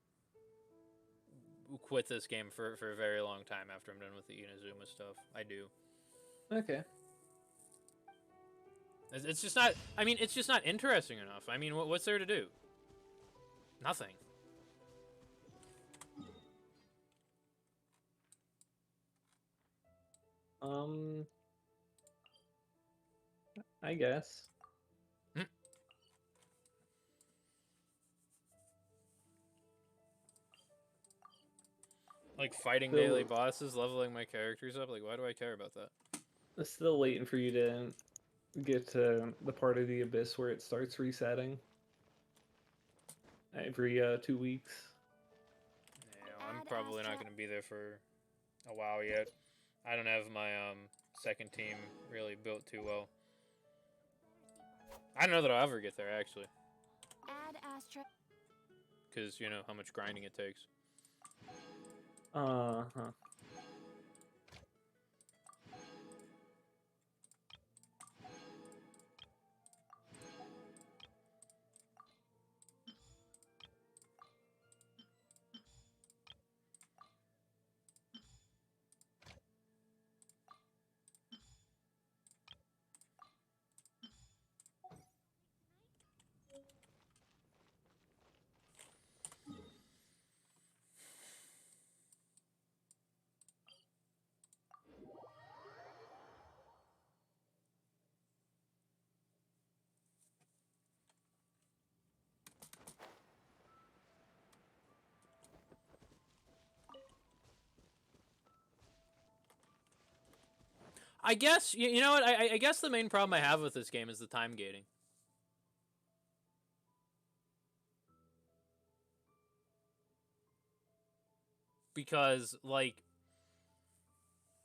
quit this game for a very long time after I'm done with the Inazuma stuff. I do. Okay. It's just not. I mean, it's just not interesting enough. I mean, what's there to do? Nothing. I guess. Like fighting daily bosses, leveling my characters up. Like, why do I care about that? I'm still waiting for you to get to the part of the abyss where it starts resetting every 2 weeks. Yeah, I'm probably not going to be there for a while yet. I don't have my second team really built too well. I don't know that I'll ever get there, actually. Add Astra. Because, you know, how much grinding it takes. Uh-huh. I guess, you know what, I guess the main problem I have with this game is the time gating. Because, like,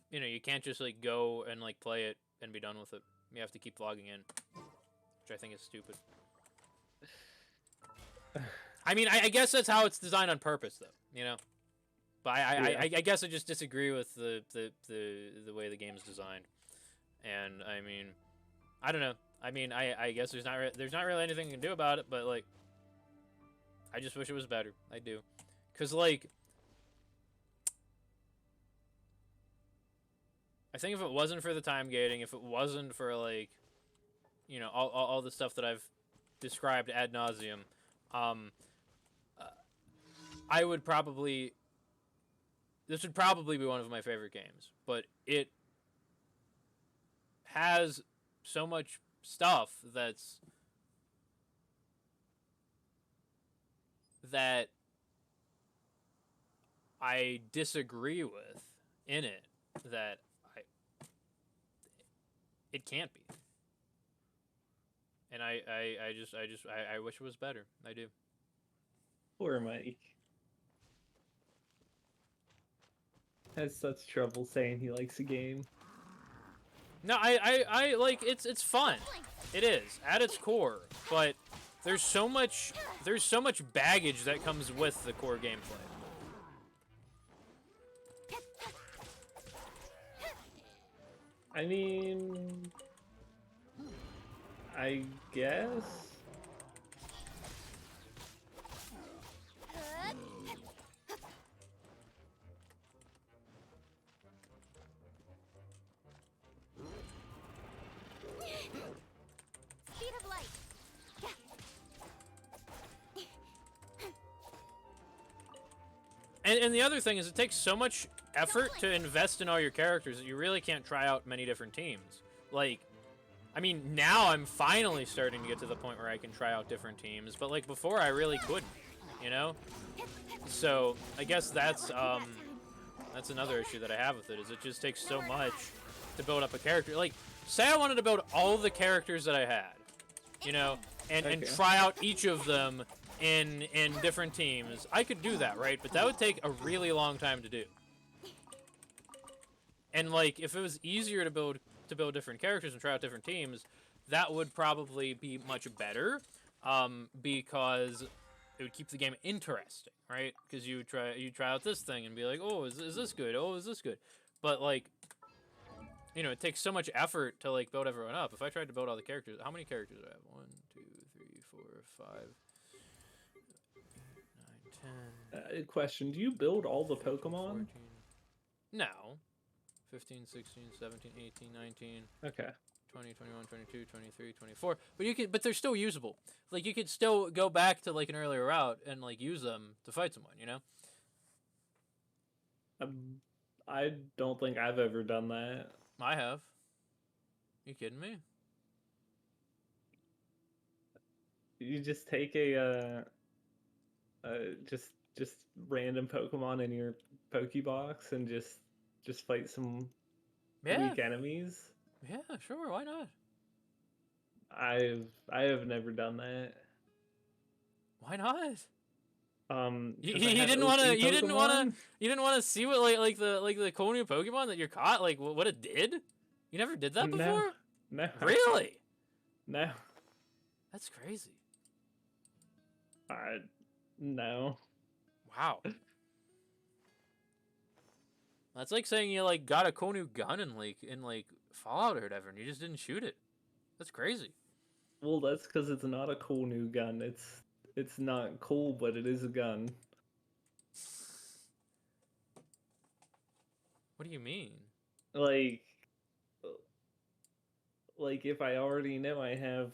you know, you can't just, like, go and, like, play it and be done with it. You have to keep logging in. Which I think is stupid. I mean, I guess that's how it's designed on purpose, though, you know? But I guess I just disagree with the way the game's designed. And, I mean, I don't know. I mean, I guess there's not really anything you can do about it, but, like, I just wish it was better. I do. Because, like, I think if it wasn't for the time gating, if it wasn't for, like, you know, all the stuff that I've described ad nauseum, I would probably... This would probably be one of my favorite games. But it has so much stuff that I disagree with in it that it can't be. And I wish it was better. I do. Poor Mike. Has such trouble saying he likes a game. No, I like it's fun. It is at its core, but there's so much baggage that comes with the core gameplay. I mean, I guess. Speed of light. And the other thing is it takes so much effort to invest in all your characters that you really can't try out many different teams. Like, I mean, now I'm finally starting to get to the point where I can try out different teams, but like before I really couldn't, you know? So I guess that's another issue that I have with it, is it just takes so much to build up a character. Like, say I wanted to build all the characters that I had, you know, and try out each of them in different teams. I could do that, right? But that would take a really long time to do. And like, if it was easier to build different characters and try out different teams, that would probably be much better, because it would keep the game interesting, right? Because you try out this thing and be like, oh, is this good? Oh, is this good? But like, you know, it takes so much effort to like build everyone up. If I tried to build all the characters, how many characters do I have? 1, 2, 3, 4, 5, 9, 10. Question: do you build all the Pokemon? 14. No. 15, 16, 17, 18, 19. Okay. 20, 21, 22, 23, 24. But they're still usable. Like, you could still go back to like an earlier route and like use them to fight someone, you know? I don't think I've ever done that. I have. You kidding me? You just take a just random Pokemon in your Pokebox and just fight some weak enemies. Yeah, sure, why not? I have never done that. Why not? You 'Cause I had didn't OC want to Pokemon. you didn't want to see what like the cool new Pokemon that you're caught, like what it did? You never did that before? No. Really? No. That's crazy. No. Wow. That's like saying you like got a cool new gun in Fallout or whatever, and you just didn't shoot it. That's crazy. Well, that's because it's not a cool new gun. It's not cool, but it is a gun. What do you mean? Like if I already know I have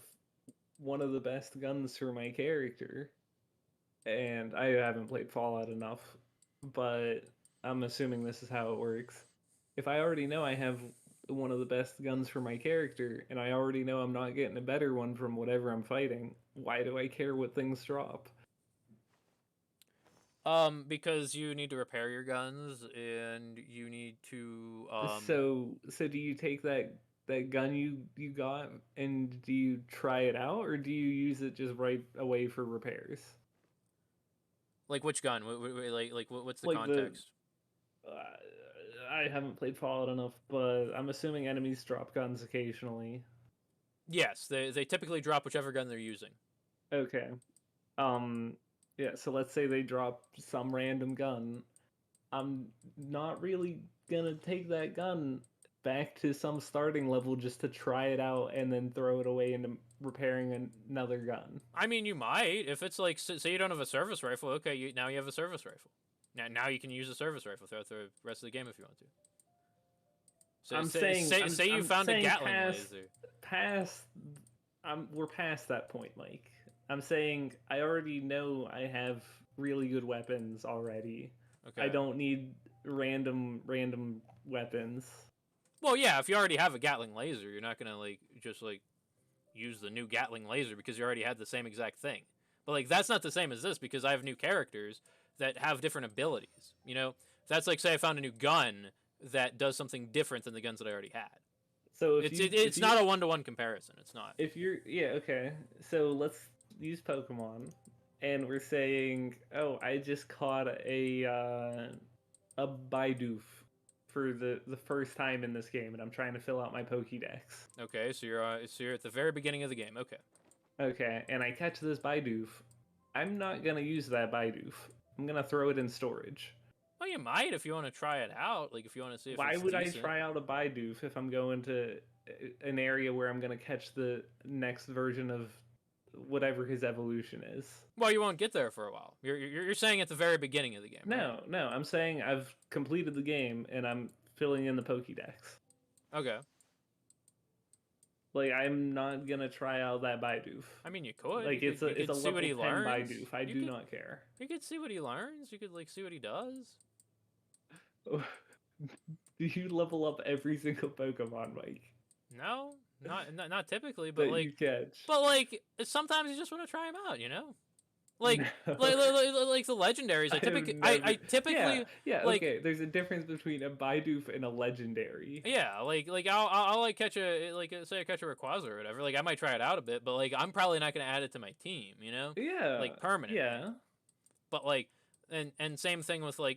one of the best guns for my character, and I haven't played Fallout enough, but I'm assuming this is how it works. If I already know I have one of the best guns for my character, and I already know I'm not getting a better one from whatever I'm fighting, why do I care what things drop? Because you need to repair your guns, and you need to So do you take that gun you got and do you try it out, or do you use it just right away for repairs? like which gun? Like what's the Like context? I haven't played Fallout enough, but I'm assuming enemies drop guns occasionally. Yes, they typically drop whichever gun they're using. Okay. Yeah, so let's say they drop some random gun. I'm not really gonna take that gun back to some starting level just to try it out and then throw it away into repairing another gun. I mean, you might if it's like say you don't have a service rifle. Okay, now you have a service rifle. Now you can use a service rifle throughout the rest of the game if you want to. So say you found a Gatling laser. We're past that point, Mike. I'm saying I already know I have really good weapons already. Okay. I don't need random weapons. Well, yeah, if you already have a Gatling laser, you're not gonna just use the new Gatling laser because you already had the same exact thing. But that's not the same as this because I have new characters that have different abilities. You know, that's like say I found a new gun that does something different than the guns that I already had. So it's not a 1-to-1 comparison. It's not. Okay. So let's use Pokemon, and we're saying, oh, I just caught a Bidoof for the first time in this game, and I'm trying to fill out my Pokédex. Okay, so you're at the very beginning of the game. Okay. Okay, and I catch this Bidoof. I'm not gonna use that Bidoof. I'm gonna throw it in storage. Well, you might if you want to try it out. If you want to see if Why it's would decent. I try out a Bidoof if I'm going to an area where I'm gonna catch the next version of whatever his evolution is? Well, you won't get there for a while. You're saying at the very beginning of the game. Right? No, I'm saying I've completed the game and I'm filling in the Pokédex. Okay. I'm not gonna try out that Bidoof. I mean, you could. It's a see level what he 10 learns. Bidoof. I do not care. You could see what he learns. You could see what he does. Do you level up every single Pokemon, Mike? No, not typically, but that you catch. But sometimes you just want to try them out, you know. No. Like the legendaries. I typically okay. There's a difference between a Bidoof and a legendary. Yeah, I'll catch say I catch a Rayquaza or whatever. I might try it out a bit, but I'm probably not gonna add it to my team, you know. Yeah. Permanent. Yeah. But and same thing with say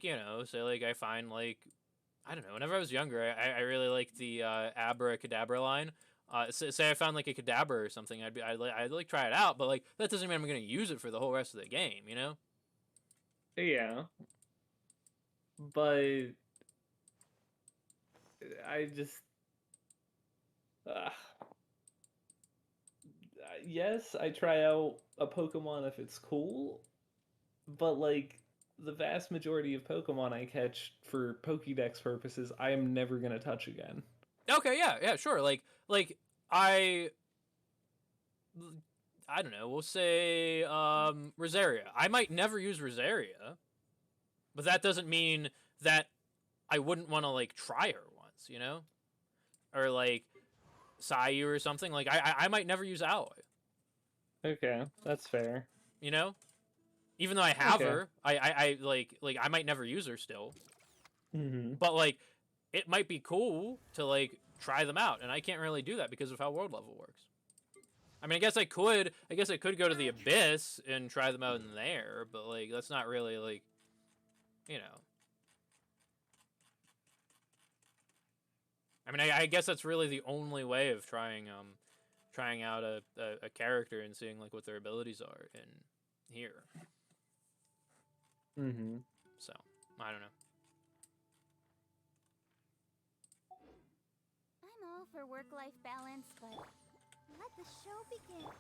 I find I don't know. Whenever I was younger, I really liked the Abracadabra line. Say I found a Kadabra or something, I'd try it out, but that doesn't mean I'm gonna use it for the whole rest of the game, you know? Yeah. But I just yes, I try out a Pokemon if it's cool, but the vast majority of Pokemon I catch for Pokédex purposes, I am never gonna touch again. Okay, yeah, sure. I don't know. We'll say Rosaria. I might never use Rosaria, but that doesn't mean that I wouldn't want to try her once, you know, or Sayu or something. I might never use Alloy. Okay, that's fair. You know, even though I have her, I might never use her still. Mm-hmm. But it might be cool to try them out, and I can't really do that because of how world level works. I mean, I guess I could go to the Abyss and try them out in there, but that's not really you know. I mean, I guess that's really the only way of trying out a character and seeing what their abilities are in here. Mm-hmm. So I don't know. I'm all for work-life balance, but let the show begin.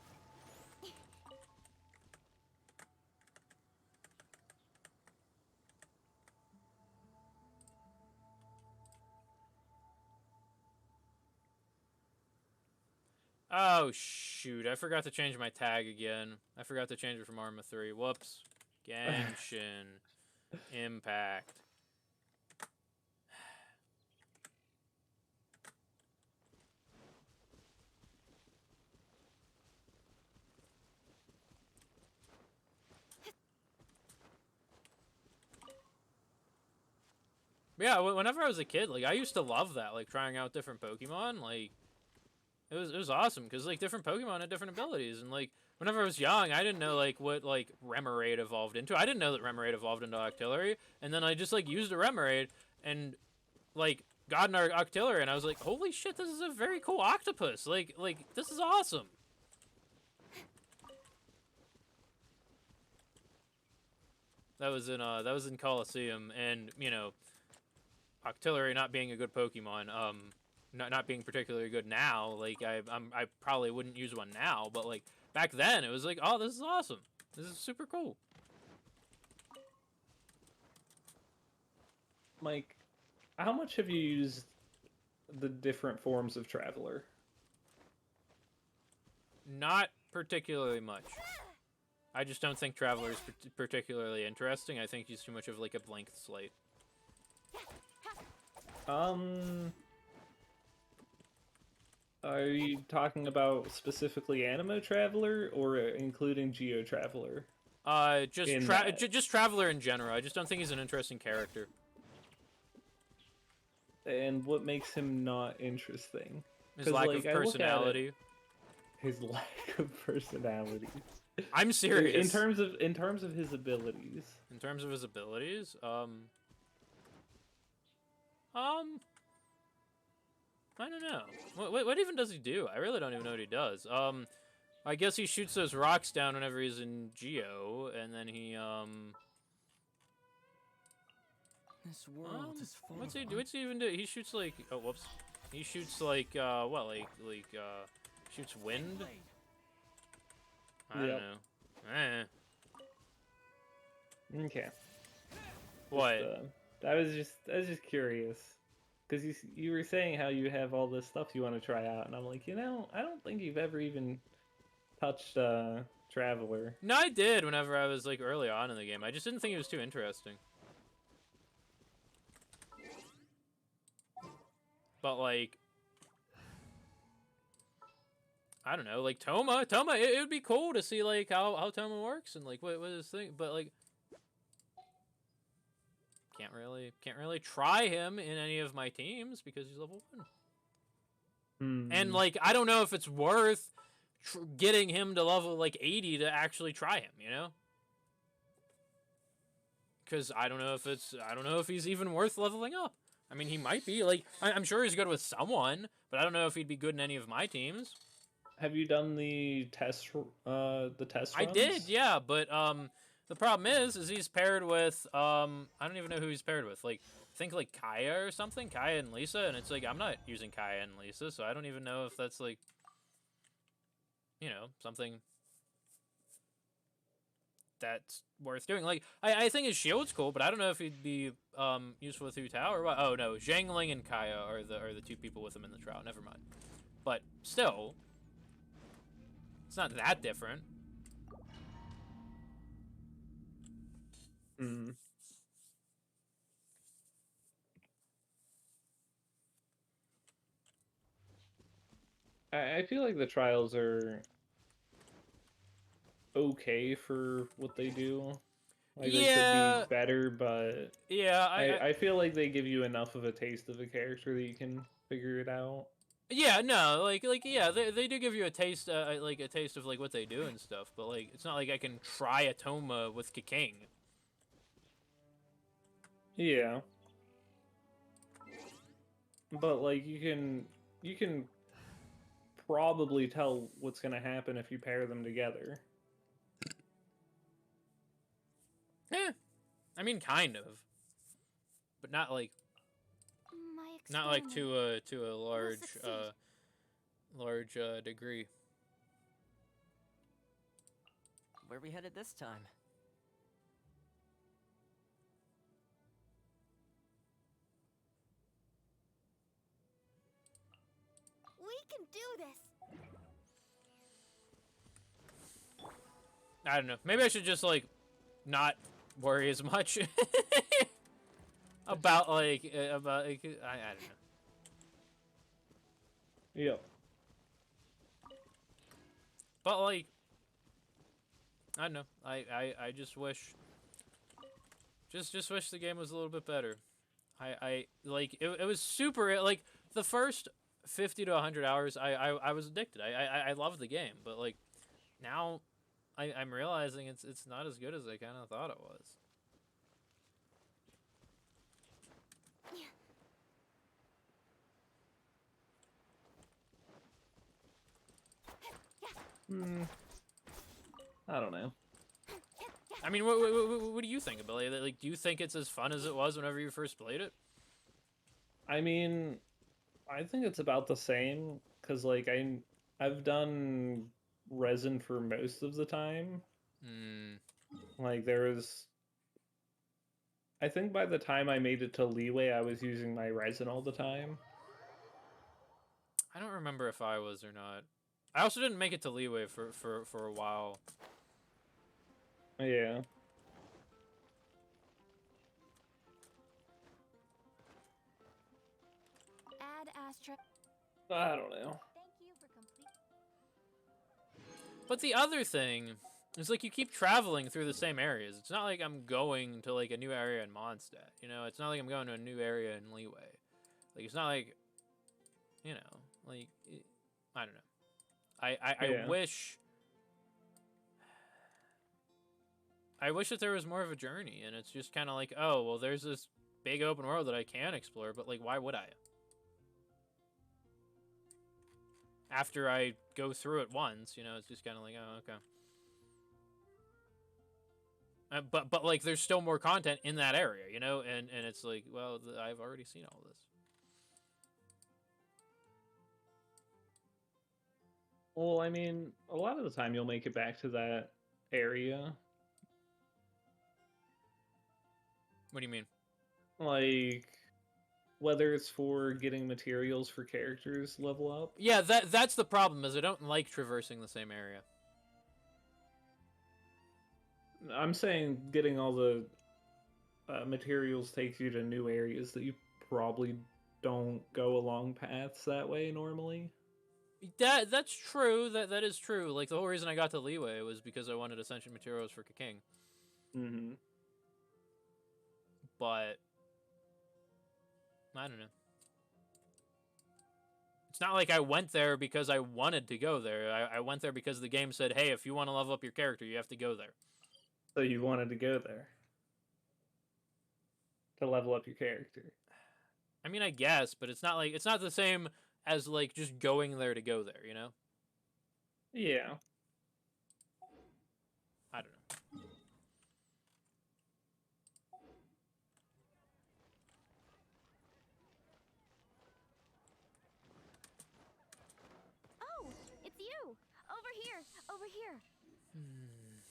Oh shoot, I forgot to change my tag again. I forgot to change it from Arma 3. Whoops. Genshin Impact. Yeah, whenever I was a kid, I used to love that, trying out different Pokemon. It was awesome because different Pokemon had different abilities, and whenever I was young, I didn't know what Remoraid evolved into. I didn't know that Remoraid evolved into Octillery, and then I just used a Remoraid and got an Octillery, and I was like, holy shit, this is a very cool octopus. This is awesome. That was in Coliseum, and Octillery not being a good Pokemon, not being particularly good now. Like I probably wouldn't use one now, but like back then it was like, oh, this is awesome. This is super cool. Mike, how much have you used the different forms of Traveler? Not particularly much. I just don't think Traveler is particularly interesting. I think he's too much of like a blank slate. Are you talking about specifically Animo Traveler or including Geo Traveler? Just Traveler in general. I just don't think he's an interesting character. And what makes him not interesting? His lack of personality. His lack of personality. I'm serious. In terms of his abilities. In terms of his abilities, I don't know. What even does he do? I really don't even know what he does. I guess he shoots those rocks down whenever he's in Geo, and then he, This world is full what's of he even do? He shoots like, oh, whoops. He shoots like, shoots wind? I don't know. Okay. What? I was just curious. Because you were saying how you have all this stuff you want to try out, and I'm like, I don't think you've ever even touched Traveler. No, I did whenever I was like early on in the game. I just didn't think it was too interesting. But like, I don't know, like Toma, it would be cool to see like how Toma works and like what his thing. But like, can't really try him in any of my teams because he's level 1. And like, I don't know if it's worth getting him to level like 80 to actually try him, you know? Because I don't know if he's even worth leveling up. I mean, he might be. Like, I'm sure he's good with someone, but I don't know if he'd be good in any of my teams. Have you done the test runs? I did, yeah, but the problem is he's paired with I don't even know who he's paired with. Like, I think like Kaya or something, Kaya and Lisa, and it's like I'm not using Kaya and Lisa, so I don't even know if that's like, you know, something that's worth doing. Like, I think his shield's cool, but I don't know if he'd be useful with Hu Tao or what. Oh no, Zhangling and Kaya are the two people with him in the trial. Never mind. But still, it's not that different. I feel like the trials are okay for what they do. Like, they could be better, but yeah, I feel like they give you enough of a taste of a character that you can figure it out. Yeah, no, like yeah, they do give you a taste, like a taste of like what they do and stuff. But like, it's not like I can try a Toma with King. Yeah. But like you can probably tell what's gonna happen if you pair them together. Yeah, I mean, kind of, but not like to a large degree. Where are we headed this time? We can do this. I don't know. Maybe I should just like not worry as much about like I don't know. Yep. But like, I don't know. I just wish. Just wish the game was a little bit better. I like it was super like the first 50 to 100 hours. I was addicted. I loved the game, but like now I'm realizing it's not as good as I kind of thought it was. I don't know. I mean, what do you think about it? Like, do you think it's as fun as it was whenever you first played it? I mean, I think it's about the same because like I've done resin for most of the time. Hmm. Like there was, I think by the time I made it to leeway, I was using my resin all the time. I don't remember if I was or not. I also didn't make it to leeway for a while. Yeah. Add Astra. I don't know. Thank you for complete. But the other thing is, like, you keep traveling through the same areas. It's not like I'm going to, like, a new area in Mondstadt. You know, it's not like I'm going to a new area in Leeway. Like, it's not like, you know, like, I don't know. I Yeah. wish... I wish that there was more of a journey, and it's just kind of like, oh, well, there's this big open world that I can explore, but, like, why would I? After I go through it once, you know, it's just kind of like, oh, okay. But like, there's still more content in that area, you know, and it's like, well, I've already seen all this. Well, I mean, a lot of the time you'll make it back to that area. What do you mean? Like, whether it's for getting materials for characters level up. Yeah, that's the problem, is I don't like traversing the same area. I'm saying getting all the materials takes you to new areas that you probably don't go along paths that way normally. That's true. That is true. Like, the whole reason I got to Leeway was because I wanted Ascension materials for King. Mm-hmm. But I don't know. It's not like I went there because I wanted to go there. I went there because the game said, hey, if you want to level up your character, you have to go there. So you wanted to go there to level up your character. I mean, I guess, but it's not the same as, like, just going there to go there, you know? Yeah. I don't know. Oh, it's you. Over here. Over here.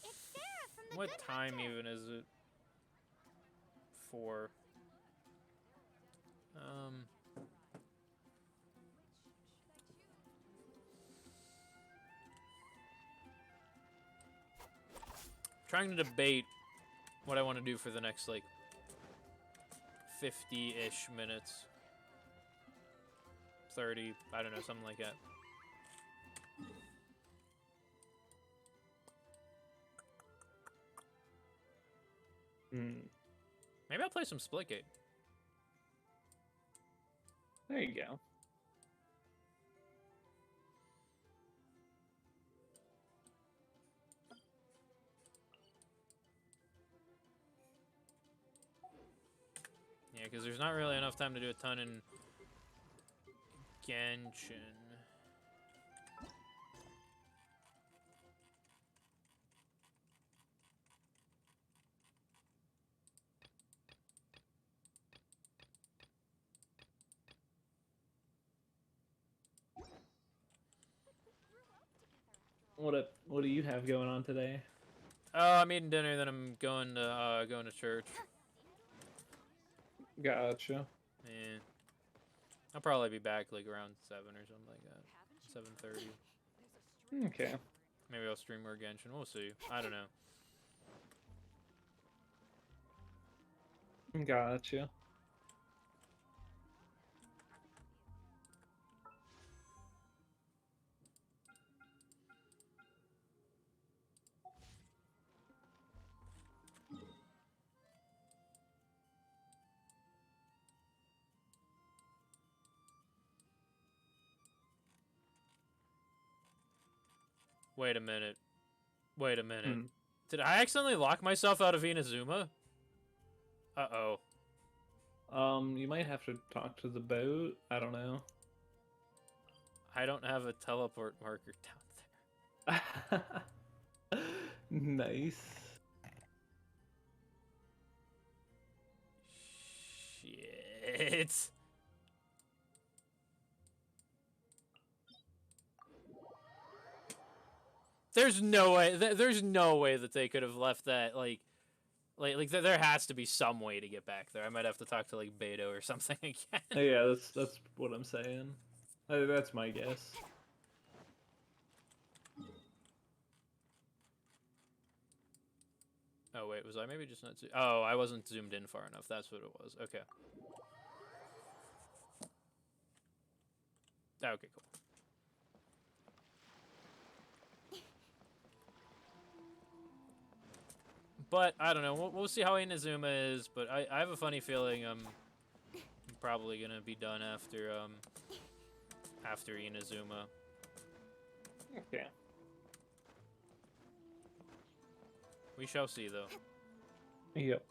It's Sarah from the What Good time Hunter. even is it? 4. Trying to debate what I want to do for the next, like, 50-ish minutes. 30, I don't know, something like that. Maybe I'll play some Splitgate. There you go. Yeah, because there's not really enough time to do a ton in Genshin. What do you have going on today? Oh, I'm eating dinner, then I'm going to church. Gotcha. Yeah. I'll probably be back, like, around 7 or something like that. 7:30. Okay. Maybe I'll stream more Genshin. We'll see. I don't know. Gotcha. Wait a minute. Wait a minute. Hmm. Did I accidentally lock myself out of Inazuma? Uh-oh. You might have to talk to the boat. I don't know. I don't have a teleport marker down there. Nice. Shit. There's no way. There's no way that they could have left that like there has to be some way to get back there. I might have to talk to like Beto or something again. Yeah, that's what I'm saying. That's my guess. Oh wait, was I maybe just not? Oh, I wasn't zoomed in far enough. That's what it was. Okay. Okay, cool. But I don't know. We'll see how Inazuma is. But I have a funny feeling I'm probably gonna be done after Inazuma. Okay. We shall see, though. Yep.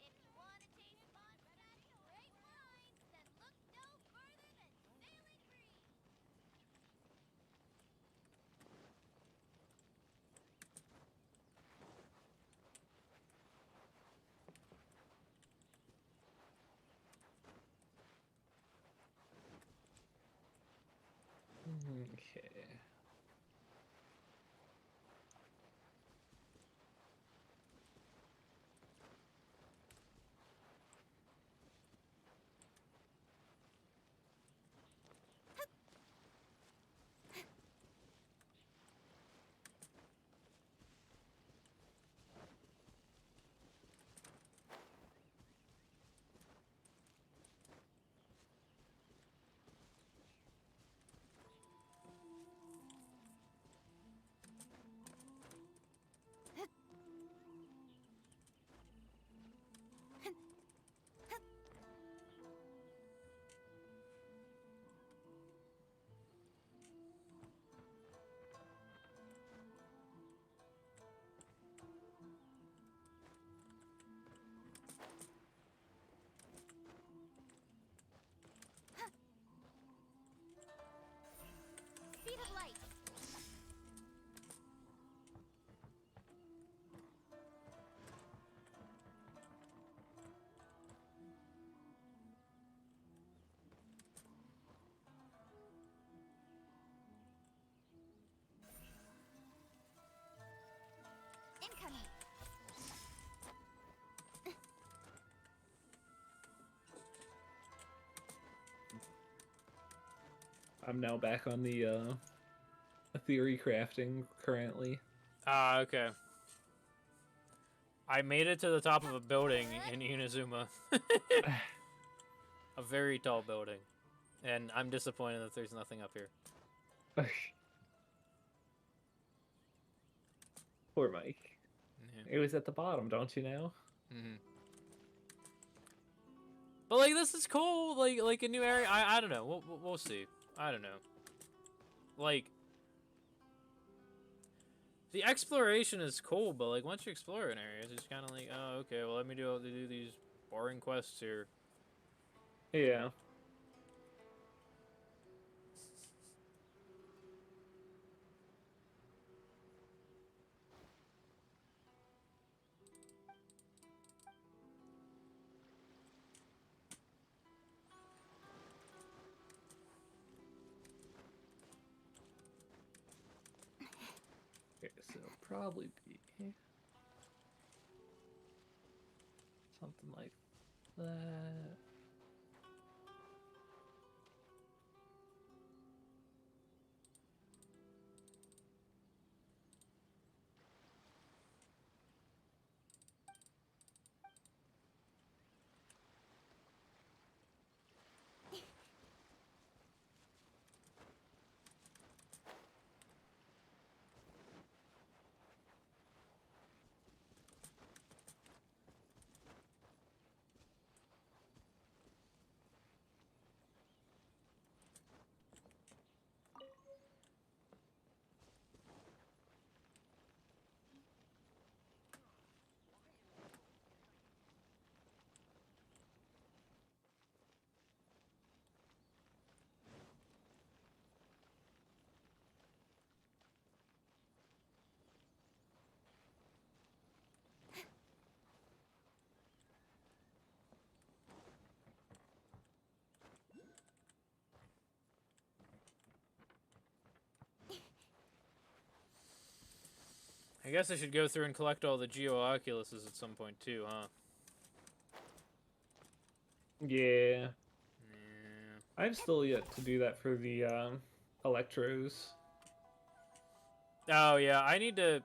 If you want to taste Montreal's great wines, then look no further than Sailing Green. Okay. Speed of light. Incoming. I'm now back on the theory crafting currently. Ah, okay. I made it to the top of a building in Inazuma. A very tall building. And I'm disappointed that there's nothing up here. Poor Mike. Yeah. It was at the bottom, don't you know? Mm-hmm. But like, this is cool. Like a new area. I don't know. We'll see. I don't know. Like, the exploration is cool, but like once you explore an area, it's just kind of like, oh, okay. Well, let me do these boring quests here. Yeah. Okay, so probably be something like that. I guess I should go through and collect all the Geo Oculuses at some point too, huh? Yeah. Yeah. I've still yet to do that for the Electros. Oh yeah, I need to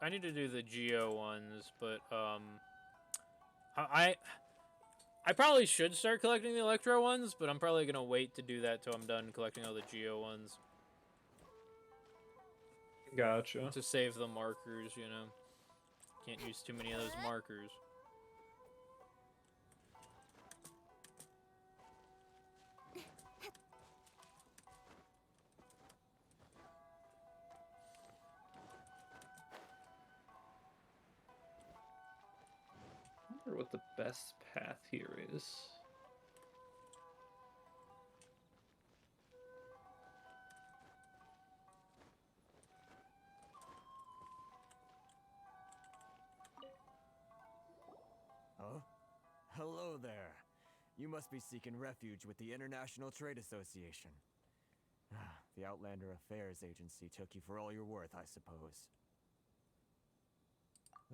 do the Geo ones, but I I probably should start collecting the Electro ones, but I'm probably gonna wait to do that till I'm done collecting all the Geo ones Gotcha. to save the markers. You know, can't use too many of those markers. I wonder what the best path here is. Huh? Hello there. You must be seeking refuge with the International Trade Association. The Outlander Affairs Agency took you for all you're worth, I suppose.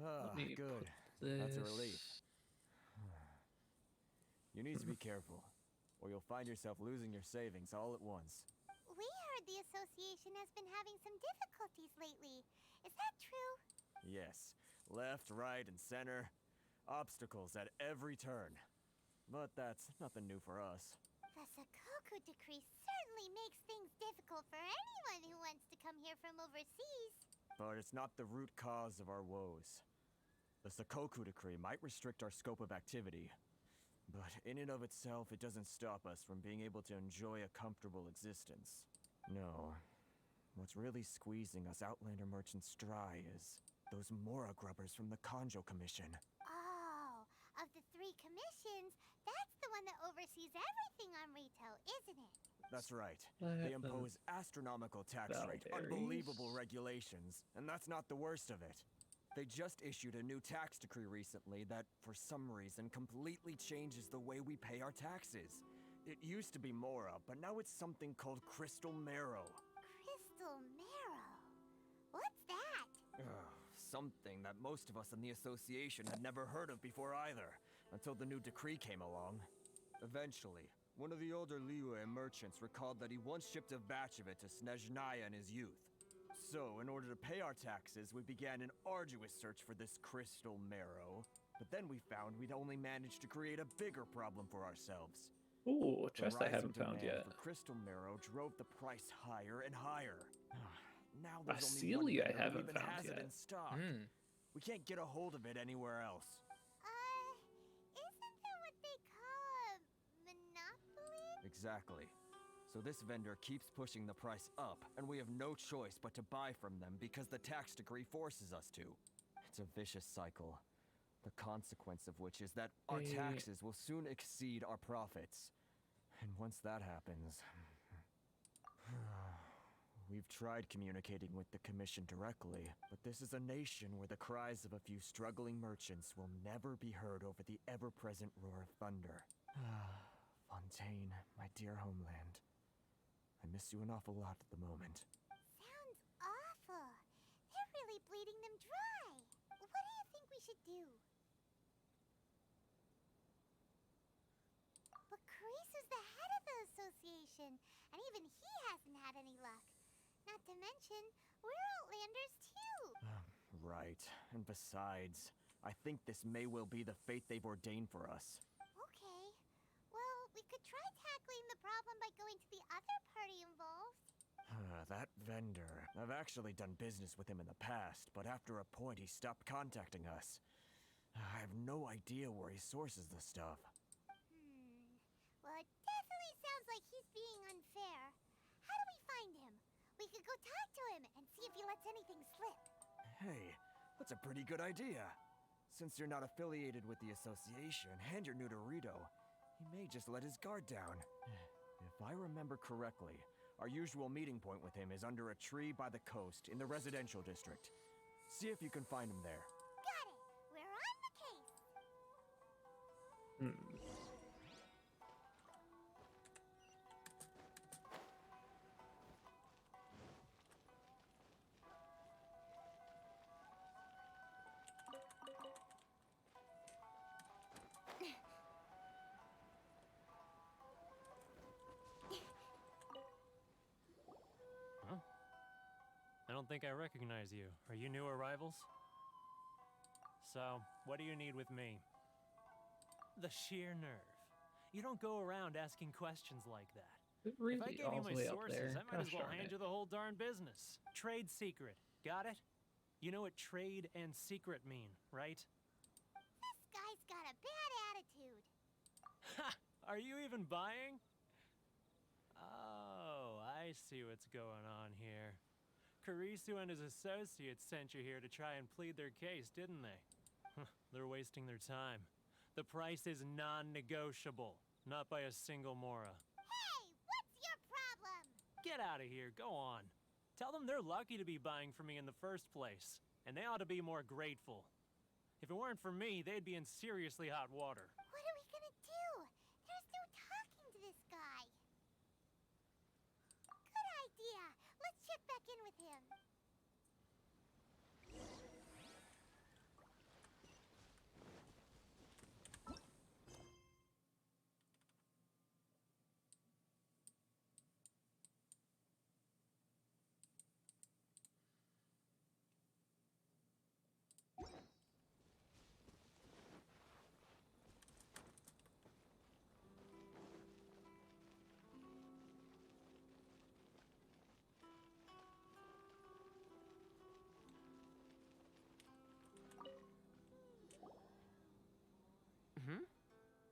Ah, Let me good. put That's a this- relief. You need to be careful, or you'll find yourself losing your savings all at once. We heard the association has been having some difficulties lately. Is that true? Yes, left, right, and center. Obstacles at every turn. But that's nothing new for us. The Sakoku decree certainly makes things difficult for anyone who wants to come here from overseas. But it's not the root cause of our woes. The Sakoku decree might restrict our scope of activity, but in and of itself, it doesn't stop us from being able to enjoy a comfortable existence. No. What's really squeezing us Outlander merchants dry is those Mora grubbers from the Kanjo Commission. Oh, of the 3 commissions, that's the one that oversees everything on retail, isn't it? That's right. Let They them impose astronomical tax rate, Valberries. unbelievable regulations, and that's not the worst of it. They just issued a new tax decree recently that, for some reason, completely changes the way we pay our taxes. It used to be Mora, but now it's something called Crystal Marrow. Crystal Marrow. What's that? Something that most of us in the association had never heard of before either, until the new decree came along. Eventually, one of the older Liyue merchants recalled that he once shipped a batch of it to Snezhnaya in his youth. So, in order to pay our taxes, we began an arduous search for this crystal marrow. But then we found we'd only managed to create a bigger problem for ourselves. Ooh, a The chest I rising haven't found demand yet. for crystal marrow drove the price higher and higher. Now A there's only one Celia I vendor who haven't even found has it yet. in stock. Hmm. We can't get a hold of it anywhere else. Isn't that what they call a monopoly? Exactly. So this vendor keeps pushing the price up, and we have no choice but to buy from them because the tax decree forces us to. It's a vicious cycle. The consequence of which is that our Hey. taxes will soon exceed our profits. And once that happens... We've tried communicating with the Commission directly, but this is a nation where the cries of a few struggling merchants will never be heard over the ever-present roar of thunder. Fontaine, my dear homeland. I miss you an awful lot at the moment. Sounds awful. They're bleeding them dry. What do you think we should do? But Carice is the head of the association, and even he hasn't had any luck. Not to mention, we're Outlanders too. Right. And besides, I think this may well be the fate they've ordained for us. Okay. Well, we could try tackling the problem by going to the other party involved. That vendor. I've actually done business with him in the past, but after a point he stopped contacting us. I have no idea where he sources the stuff. Well, it definitely sounds like he's being unfair. How do we find him? We could go talk to him and see if he lets anything slip. Hey, that's a pretty good idea. Since you're not affiliated with the association and you're new to Rito, he may just let his guard down. If I remember correctly, our usual meeting point with him is under a tree by the coast in the residential district. See if you can find him there. Got it. We're on the case. I don't think I recognize you. Are you new arrivals? So, what do you need with me? The sheer nerve. You don't go around asking questions like that. It If I really gave you all my the way up sources, there. I might as Gosh well darn hand it. you the whole darn business. Trade secret. Got it? You know what trade and secret mean, right? This guy's got a bad attitude. Ha! Are you even buying? Oh, I see what's going on here. Karisu and his associates sent you here to try and plead their case, didn't they? They're wasting their time. The price is non-negotiable, not by a single mora. Hey, what's your problem? Get out of here, go on. Tell them they're lucky to be buying from me in the first place, and they ought to be more grateful. If it weren't for me, they'd be in seriously hot water. What are we gonna do? There's no talking to this guy. Good idea. Let's check back in with him.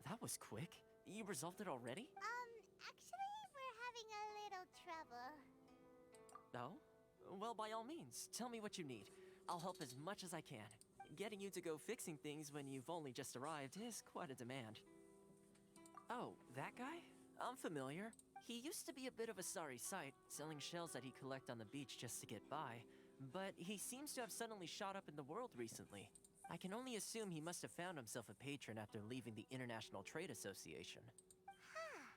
That was quick. You resolved it already? Actually, we're having a little trouble. Oh? Well, by all means, tell me what you need. I'll help as much as I can. Getting you to go fixing things when you've only just arrived is quite a demand. Oh, that guy? I'm familiar. He used to be a bit of a sorry sight, selling shells that he'd collect on the beach just to get by. But he seems to have suddenly shot up in the world recently. I can only assume he must have found himself a patron after leaving the International Trade Association. Huh.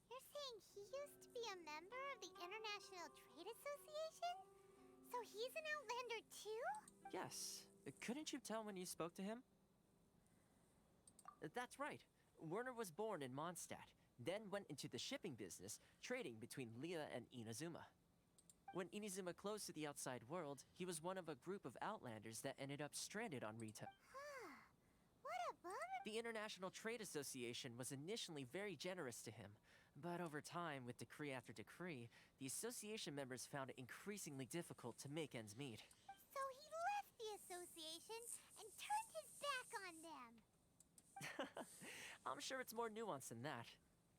You're saying he used to be a member of the International Trade Association? So he's an Outlander too? Yes. Couldn't you tell when you spoke to him? That's right. Werner was born in Mondstadt, then went into the shipping business, trading between Leah and Inazuma. When Inazuma closed to the outside world, he was one of a group of Outlanders that ended up stranded on Rita. What a bummer. The International Trade Association was initially very generous to him, but over time, with decree after decree, the association members found it increasingly difficult to make ends meet. So he left the association and turned his back on them. I'm sure it's more nuanced than that.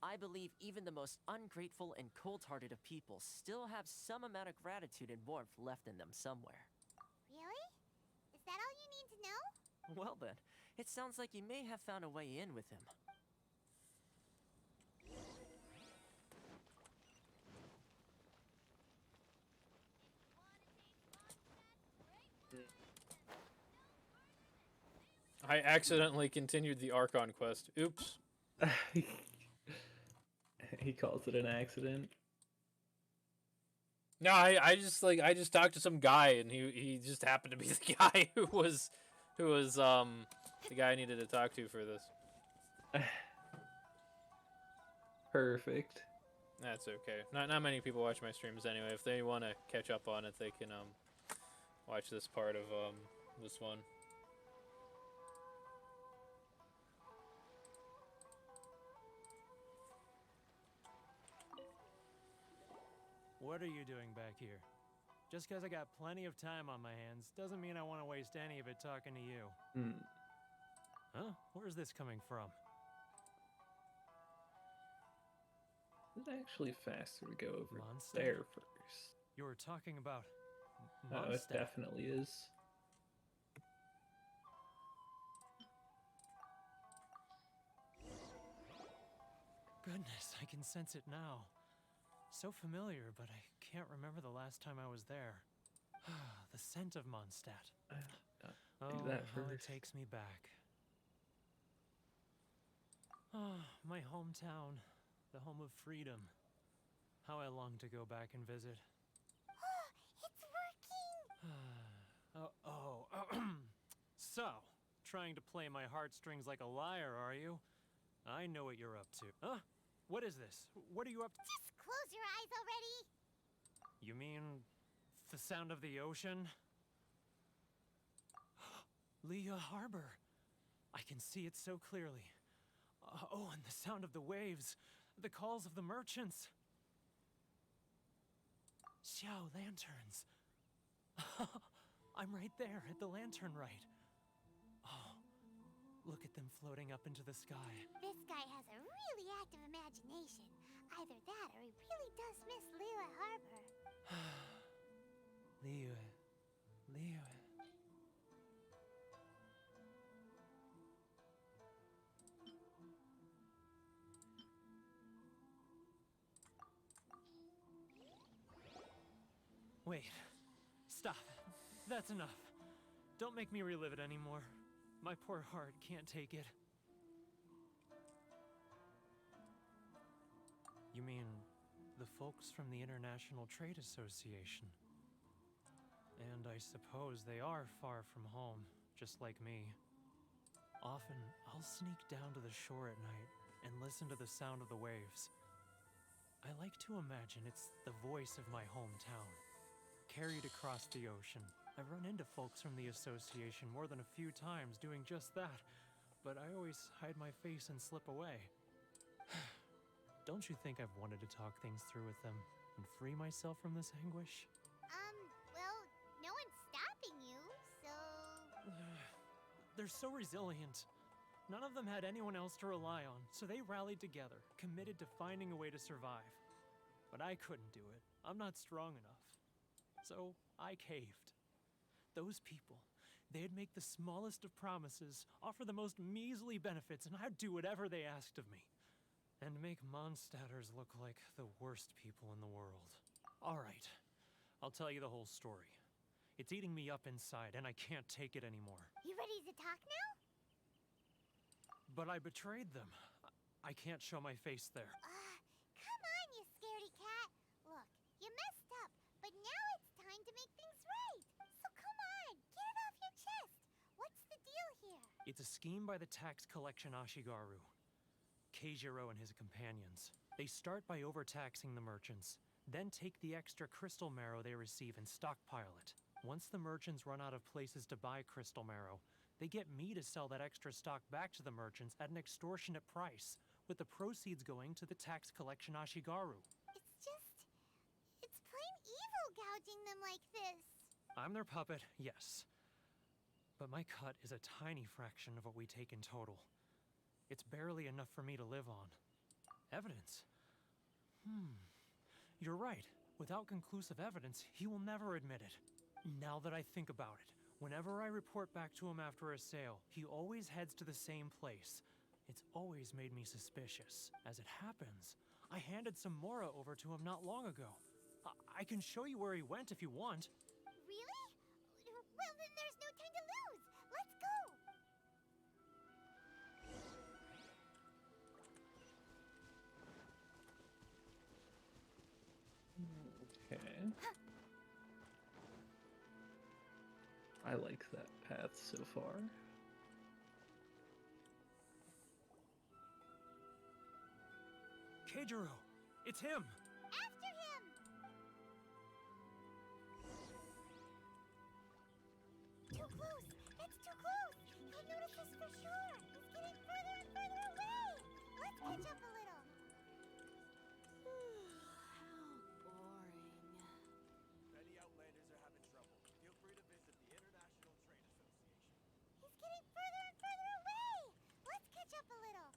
I believe even the most ungrateful and cold-hearted of people still have some amount of gratitude and warmth left in them somewhere. Really? Is that all you need to know? Well then, it sounds like you may have found a way in with him. I accidentally continued the Archon quest. Oops. He calls it an accident. No, I just talked to some guy and he just happened to be the guy who was the guy I needed to talk to for this. Perfect. That's okay. Not many people watch my streams anyway. If they want to catch up on it, they can watch this part of this one. What are you doing back here? Just because I got plenty of time on my hands doesn't mean I want to waste any of it talking to you. Hmm. Huh? Where's this coming from? It's actually faster to go over Mondstadt? there first. You were talking about Oh, it Mondstadt. definitely is. Goodness, I can sense it now. So familiar, but I can't remember the last time I was there. The scent of Mondstadt. Do Oh, that how it first. takes me back. Oh, my hometown, the home of freedom. How I long to go back and visit. It's working! So, trying to play my heartstrings like a liar, are you? I know what you're up to. Huh? What is this? What are you up to? Just close your eyes already! You mean the sound of the ocean? Leah Harbor. I can see it so clearly. Oh, and the sound of the waves. The calls of the merchants. Xiao lanterns. I'm right there at the lantern right. Oh, look at them floating up into the sky. This guy has a really active imagination. Either that or he really does miss Lila Harbor. Liyue. Liyue. Wait. Stop. That's enough. Don't make me relive it anymore. My poor heart can't take it. You mean the folks from the International Trade Association? And I suppose they are far from home, just like me. Often, I'll sneak down to the shore at night and listen to the sound of the waves. I like to imagine it's the voice of my hometown, carried across the ocean. I've run into folks from the association more than a few times doing just that, but I always hide my face and slip away. Don't you think I've wanted to talk things through with them and free myself from this anguish? Well, no one's stopping you, so... They're so resilient. None of them had anyone else to rely on, so they rallied together, committed to finding a way to survive. But I couldn't do it. I'm not strong enough. So I caved. Those people, they'd make the smallest of promises, offer the most measly benefits, and I'd do whatever they asked of me. And make Mondstadters look like the worst people in the world. All right, I'll tell you the whole story. It's eating me up inside, and I can't take it anymore. You ready to talk now? But I betrayed them. I can't show my face there. Come on, you scaredy cat. Look, you messed up, but now it's time to make things right. So come on, get it off your chest. What's the deal here? It's a scheme by the tax collection Ashigaru. Keijiro and his companions. They start by overtaxing the merchants, then take the extra crystal marrow they receive and stockpile it. Once the merchants run out of places to buy crystal marrow, they get me to sell that extra stock back to the merchants at an extortionate price, with the proceeds going to the tax collection Ashigaru. It's plain evil gouging them like this. I'm their puppet, yes. But my cut is a tiny fraction of what we take in total. It's barely enough for me to live on. Evidence? You're right. Without conclusive evidence, he will never admit it. Now that I think about it, whenever I report back to him after a sale, he always heads to the same place. It's always made me suspicious. As it happens, I handed some Mora over to him not long ago. I can show you where he went if you want. Really? Well, then there's no time to lose. Let's go. Okay. I like that path so far. Keijiro, it's him! After him! Too close! That's too close! He'll notice us for sure! He's getting further and further away! Let's catch up a little! How boring. If any Outlanders are having trouble, feel free to visit the International Trade Association. He's getting further and further away! Let's catch up a little!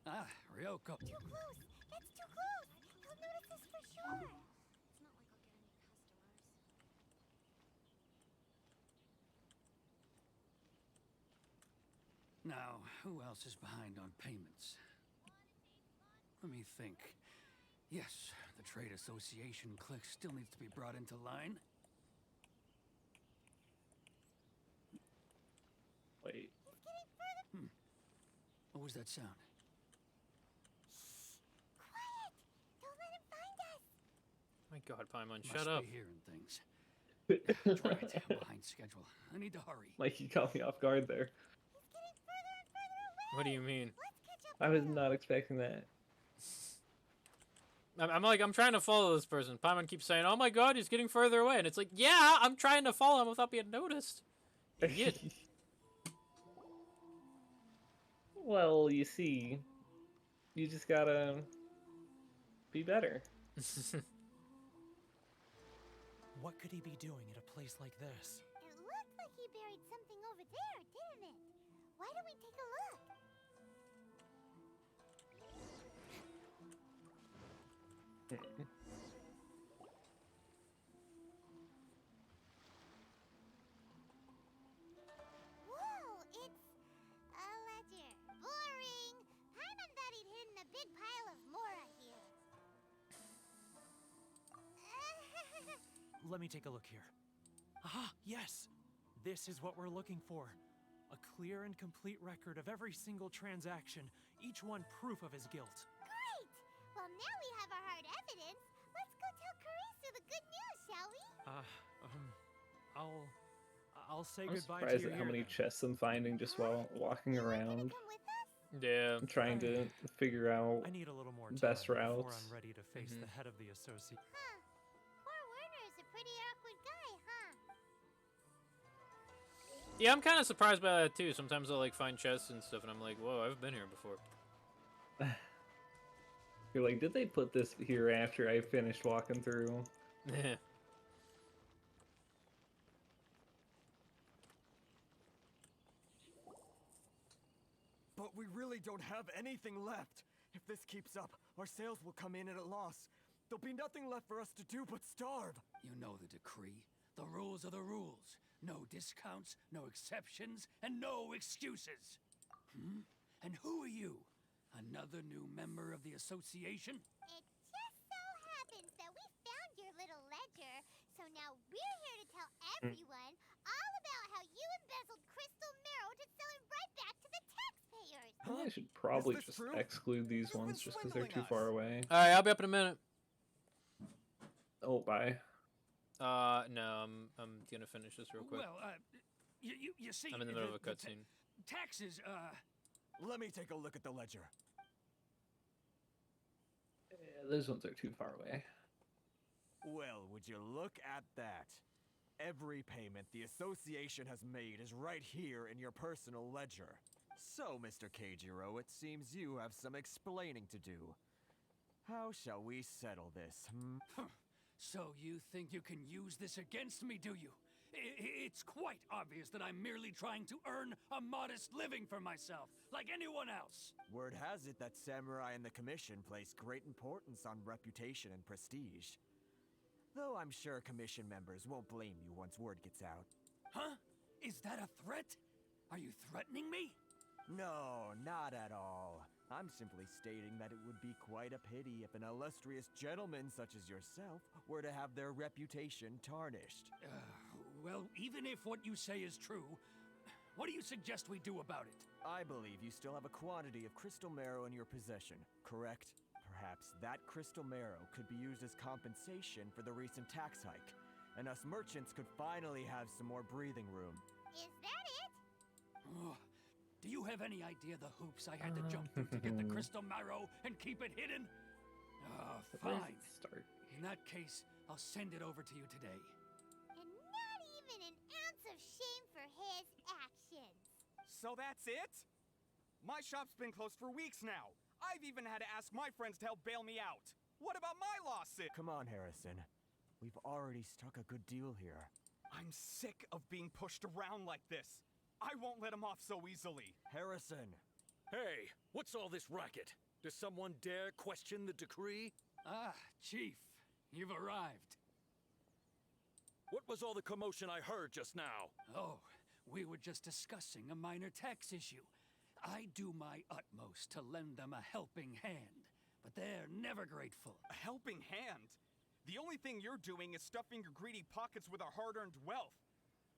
Ah, Ryoko. Too close! That's too close! He'll notice us for sure! It's not like I'll get any customers. Now, who else is behind on payments? Let me think. Yes, the Trade Association clique still needs to be brought into line. Wait. He's getting further! What was that sound? Quiet! Don't let him find us! My God, Paimon, Must shut up. be hearing things. That's right, I'm behind schedule. I need to hurry. Mikey caught me off guard there. He's getting further and further away! What do you mean? Let's catch up I a was little! not expecting that. I'm trying to follow this person. Paimon keeps saying, "Oh my God, he's getting further away," and it's like, yeah, I'm trying to follow him without being noticed. Idiot. Well, you see, you just gotta be better. What could he be doing at a place like this? It looked like he buried something over there, didn't it? Why don't we take a look? Whoa, it's a ledger. Boring. Paimon thought he'd hidden a big pile of Mora here. Let me take a look here. Aha, yes! This is what we're looking for. A clear and complete record of every single transaction, each one proof of his guilt. Great! Well, now we have our hard evidence. Let's go tell Karisu the good news, shall we? I'll say I'm goodbye surprised to you at how here many then. chests I'm finding just while walking You want around. to come with us? Yeah. I'm trying to figure out. I need a little more time Best before routes. I'm ready to face Mhm. the head of the associate. Huh. Poor Werner's a pretty awkward guy, huh? Yeah, I'm kind of surprised by that too. Sometimes I'll like find chests and stuff, and I'm like, whoa, I've been here before. You're like, did they put this here after I finished walking through? But we really don't have anything left. If this keeps up, our sales will come in at a loss. There'll be nothing left for us to do but starve. You know the decree. The rules are the rules. No discounts, no exceptions, and no excuses. And who are you? Another new member of the association? It just so happens that we found your little ledger, so now we're here to tell everyone all about how you embezzled crystal marrow to sell it right back to the taxpayers. I think I should probably this just true? exclude these You've been ones just because they're too swindling far us. away. All right, I'll be up in a minute. Oh, bye. No, I'm gonna finish this real quick. Well, you see, I'm in the middle of a cutscene. taxes, Let me take a look at the ledger. Yeah, those ones are too far away. Well, would you look at that? Every payment the association has made is right here in your personal ledger. So, Mr. Keijiro, it seems you have some explaining to do. How shall we settle this, So you think you can use this against me, do you? It's quite obvious that I'm merely trying to earn a modest living for myself, like anyone else. Word has it that Samurai and the Commission place great importance on reputation and prestige. Though I'm sure Commission members won't blame you once word gets out. Huh? Is that a threat? Are you threatening me? No, not at all. I'm simply stating that it would be quite a pity if an illustrious gentleman such as yourself were to have their reputation tarnished. Well, even if what you say is true, what do you suggest we do about it? I believe you still have a quantity of crystal marrow in your possession, correct? Perhaps that crystal marrow could be used as compensation for the recent tax hike, and us merchants could finally have some more breathing room. Is that it? Oh, do you have any idea the hoops I had to jump through to get the crystal marrow and keep it hidden? Where does Fine. it start? In that case, I'll send it over to you today. And not even an ounce of shame for his actions. So that's it? My shop's been closed for weeks now. I've even had to ask my friends to help bail me out. What about my lawsuit? Come on, Harrison. We've already struck a good deal here. I'm sick of being pushed around like this. I won't let him off so easily. Harrison! Hey, what's all this racket? Does someone dare question the decree? Ah, Chief, you've arrived. What was all the commotion I heard just now? Oh, we were just discussing a minor tax issue. I do my utmost to lend them a helping hand, but they're never grateful. A helping hand? The only thing you're doing is stuffing your greedy pockets with our hard-earned wealth.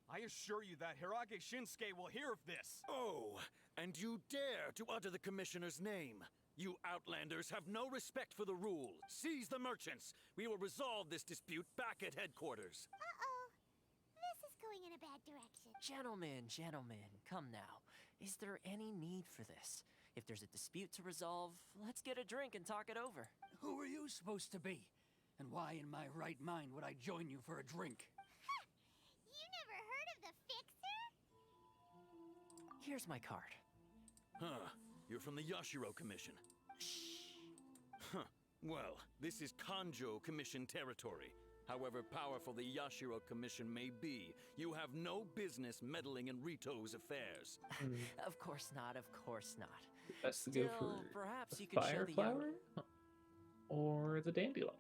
I assure you that Hirage Shinsuke will hear of this. Oh, and you dare to utter the commissioner's name. You outlanders have no respect for the rules. Seize the merchants. We will resolve this dispute back at headquarters. Uh-oh. This is going in a bad direction. Gentlemen, come now. Is there any need for this? If there's a dispute to resolve, let's get a drink and talk it over. Who are you supposed to be? And why in my right mind would I join you for a drink? You never heard of the Fixer? Here's my card. Huh. You're from the Yashiro Commission. Shh. Huh. Well, this is Kanjo Commission territory. However powerful the Yashiro Commission may be, you have no business meddling in Rito's affairs. Of course not, of course not. Best to Still, go for perhaps the you could show fire the flower or the dandelion.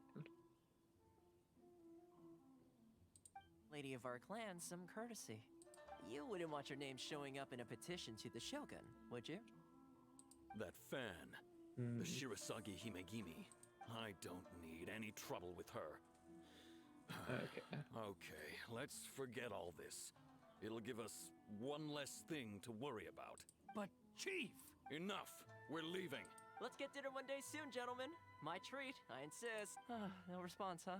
lady of our clan some courtesy. You wouldn't want your name showing up in a petition to the Shogun, would you? That fan, the Shirasagi Himegimi. I don't need any trouble with her. Okay. Okay, let's forget all this. It'll give us one less thing to worry about. But, Chief! Enough! We're leaving. Let's get dinner one day soon, gentlemen. My treat, I insist. No response, huh?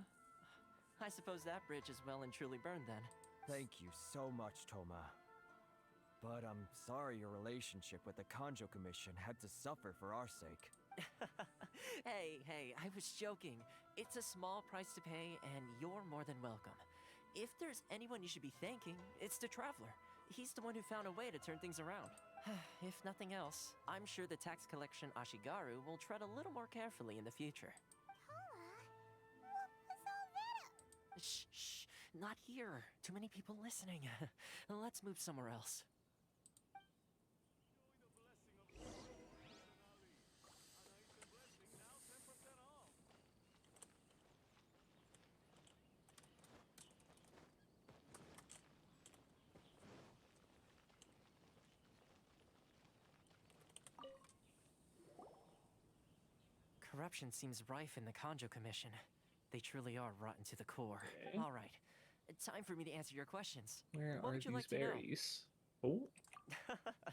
I suppose that bridge is well and truly burned then. Thank you so much, Toma. But I'm sorry your relationship with the Kanjo Commission had to suffer for our sake. Hey, I was joking. It's a small price to pay, and you're more than welcome. If there's anyone you should be thanking, it's the Traveler. He's the one who found a way to turn things around. If nothing else, I'm sure the tax collection Ashigaru will tread a little more carefully in the future. Tola, what was all that? Shh, not here. Too many people listening. Let's move somewhere else. Corruption seems rife in the Kanjo Commission. They truly are rotten to the core. Okay. All right. Time for me to answer your questions. Where What are would you these like to know? berries? Oh,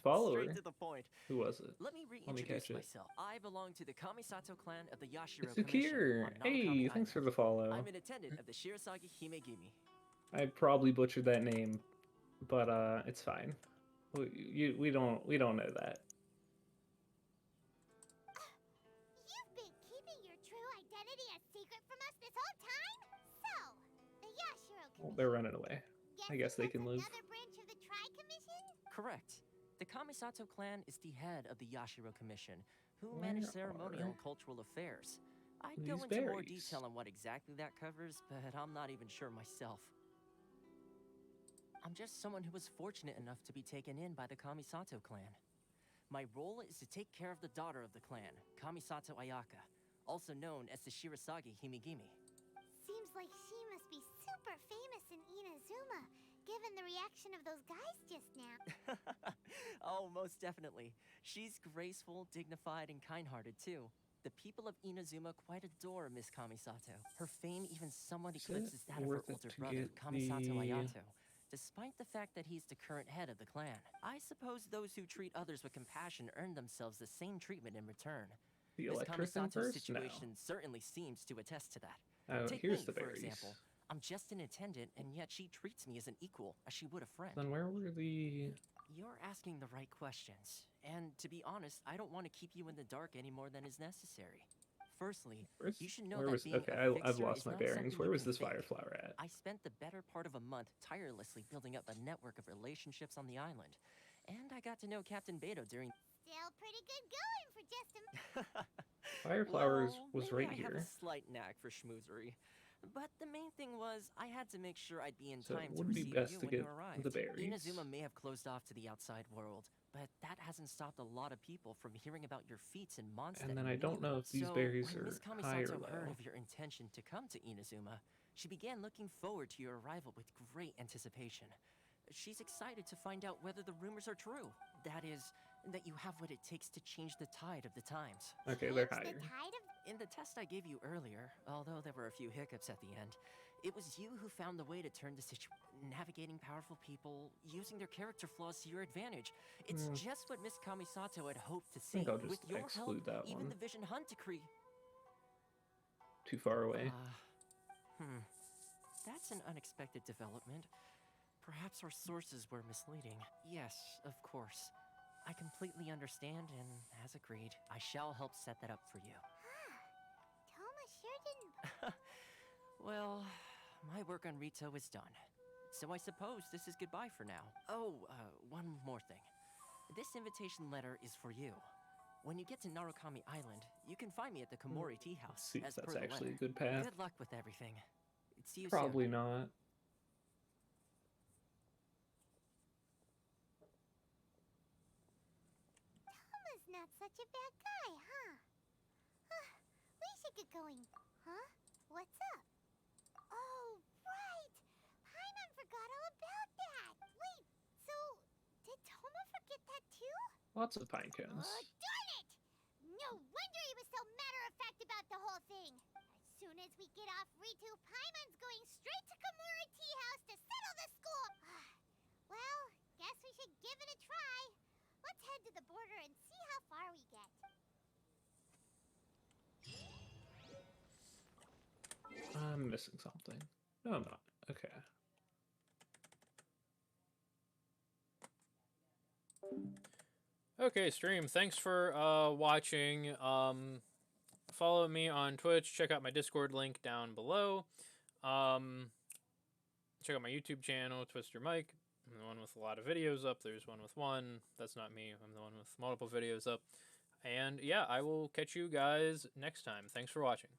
follower. Straight to the point. Who was it? Let me me reintroduce catch it. myself. I belong to the Kamisato clan of the Yashiro It's Commission. Sukir. on Hey, Nanakami thanks for Island. the follow. I'm an attendant of the Shirasagi Himegimi. I probably butchered that name, but it's fine. We don't know that. You've been keeping your true identity a secret from us this whole time? So, the Yashiro Oh, Commission. they're running away. I guess they that's can move. Another branch of the Tri-Commission? Correct. The Kamisato clan is the head of the Yashiro Commission, who Where manage ceremonial are and cultural affairs. I'd these go into more berries? detail on what exactly that covers, but I'm not even sure myself. I'm just someone who was fortunate enough to be taken in by the Kamisato clan. My role is to take care of the daughter of the clan, Kamisato Ayaka, also known as the Shirasagi Himegimi. Seems like she must be super famous in Inazuma, given the reaction of those guys just now. Oh, most definitely. She's graceful, dignified, and kind-hearted, too. The people of Inazuma quite adore Miss Kamisato. Her fame even somewhat Is it eclipses that of her worth it older to brother, get Kamisato the Ayato. despite the fact that he's the current head of the clan. I suppose those who treat others with compassion earn themselves the same treatment in return. The Miss electric thing Kamisato's first? No. situation certainly seems to attest to that. Oh, Take here's me, the for berries. example. I'm just an attendant, and yet she treats me as an equal, as she would a friend. Then where were the... You're asking the right questions. And to be honest, I don't want to keep you in the dark any more than is necessary. Firstly, you should know where that was... being Okay, a I've fixer lost is my not bearings. something Where you was can this fake. fire flower at? I spent the better part of a month tirelessly building up a network of relationships on the island. And I got to know Captain Beto during... Still pretty good going for just a... Fire flowers well, was maybe right I have here. a slight knack for schmoozery. But the main thing was, I had to make sure I'd be in So it time to would be receive best you to when get you arrived. the berries. Inazuma may have closed off to the outside world, but that hasn't stopped a lot of people from hearing about your feats in Mondstadt. And then I don't know if these so, berries when are Miss high or Kamisato heard low. of your intention to come to Inazuma, she began looking forward to your arrival with great anticipation. She's excited to find out whether the rumors are true. That is, that you have what it takes to change the tide of the times. Okay, they're Change the higher. tide of... In the test I gave you earlier, although there were a few hiccups at the end, it was you who found the way to turn the situation. Navigating powerful people, using their character flaws to your advantage. It's just what Miss Kamisato had hoped to see. think I'll just With your exclude help, that even one. the Vision Hunt decree. Too far away. That's an unexpected development. Perhaps our sources were misleading. Yes, of course. I completely understand, and as agreed, I shall help set that up for you. Toma sure didn't... Well, my work on Rito is done. So I suppose this is goodbye for now. Oh, one more thing. This invitation letter is for you. When you get to Narukami Island, you can find me at the Komori Tea House. See if as that's per the actually a letter. good path. Good luck with everything. See you Probably soon. not. Toma's not such a bad guy, huh? We should get going. Huh? What's up? Oh, right! Paimon forgot all about that! Wait, so... did Toma forget that too? Lots of pine cones. Oh, darn it! No wonder he was so matter-of-fact about the whole thing. As soon as we get off Ritu, Paimon's going straight to Komori Tea House to settle the score. Well, guess we should give it a try. Let's head to the border and see how far we get. I'm missing something. No, I'm not. Okay. Okay, stream. Thanks for watching. Follow me on Twitch. Check out my Discord link down below. Check out my YouTube channel, Twister Mike. I'm the one with a lot of videos up. There's one with one. That's not me. I'm the one with multiple videos up. And yeah, I will catch you guys next time. Thanks for watching.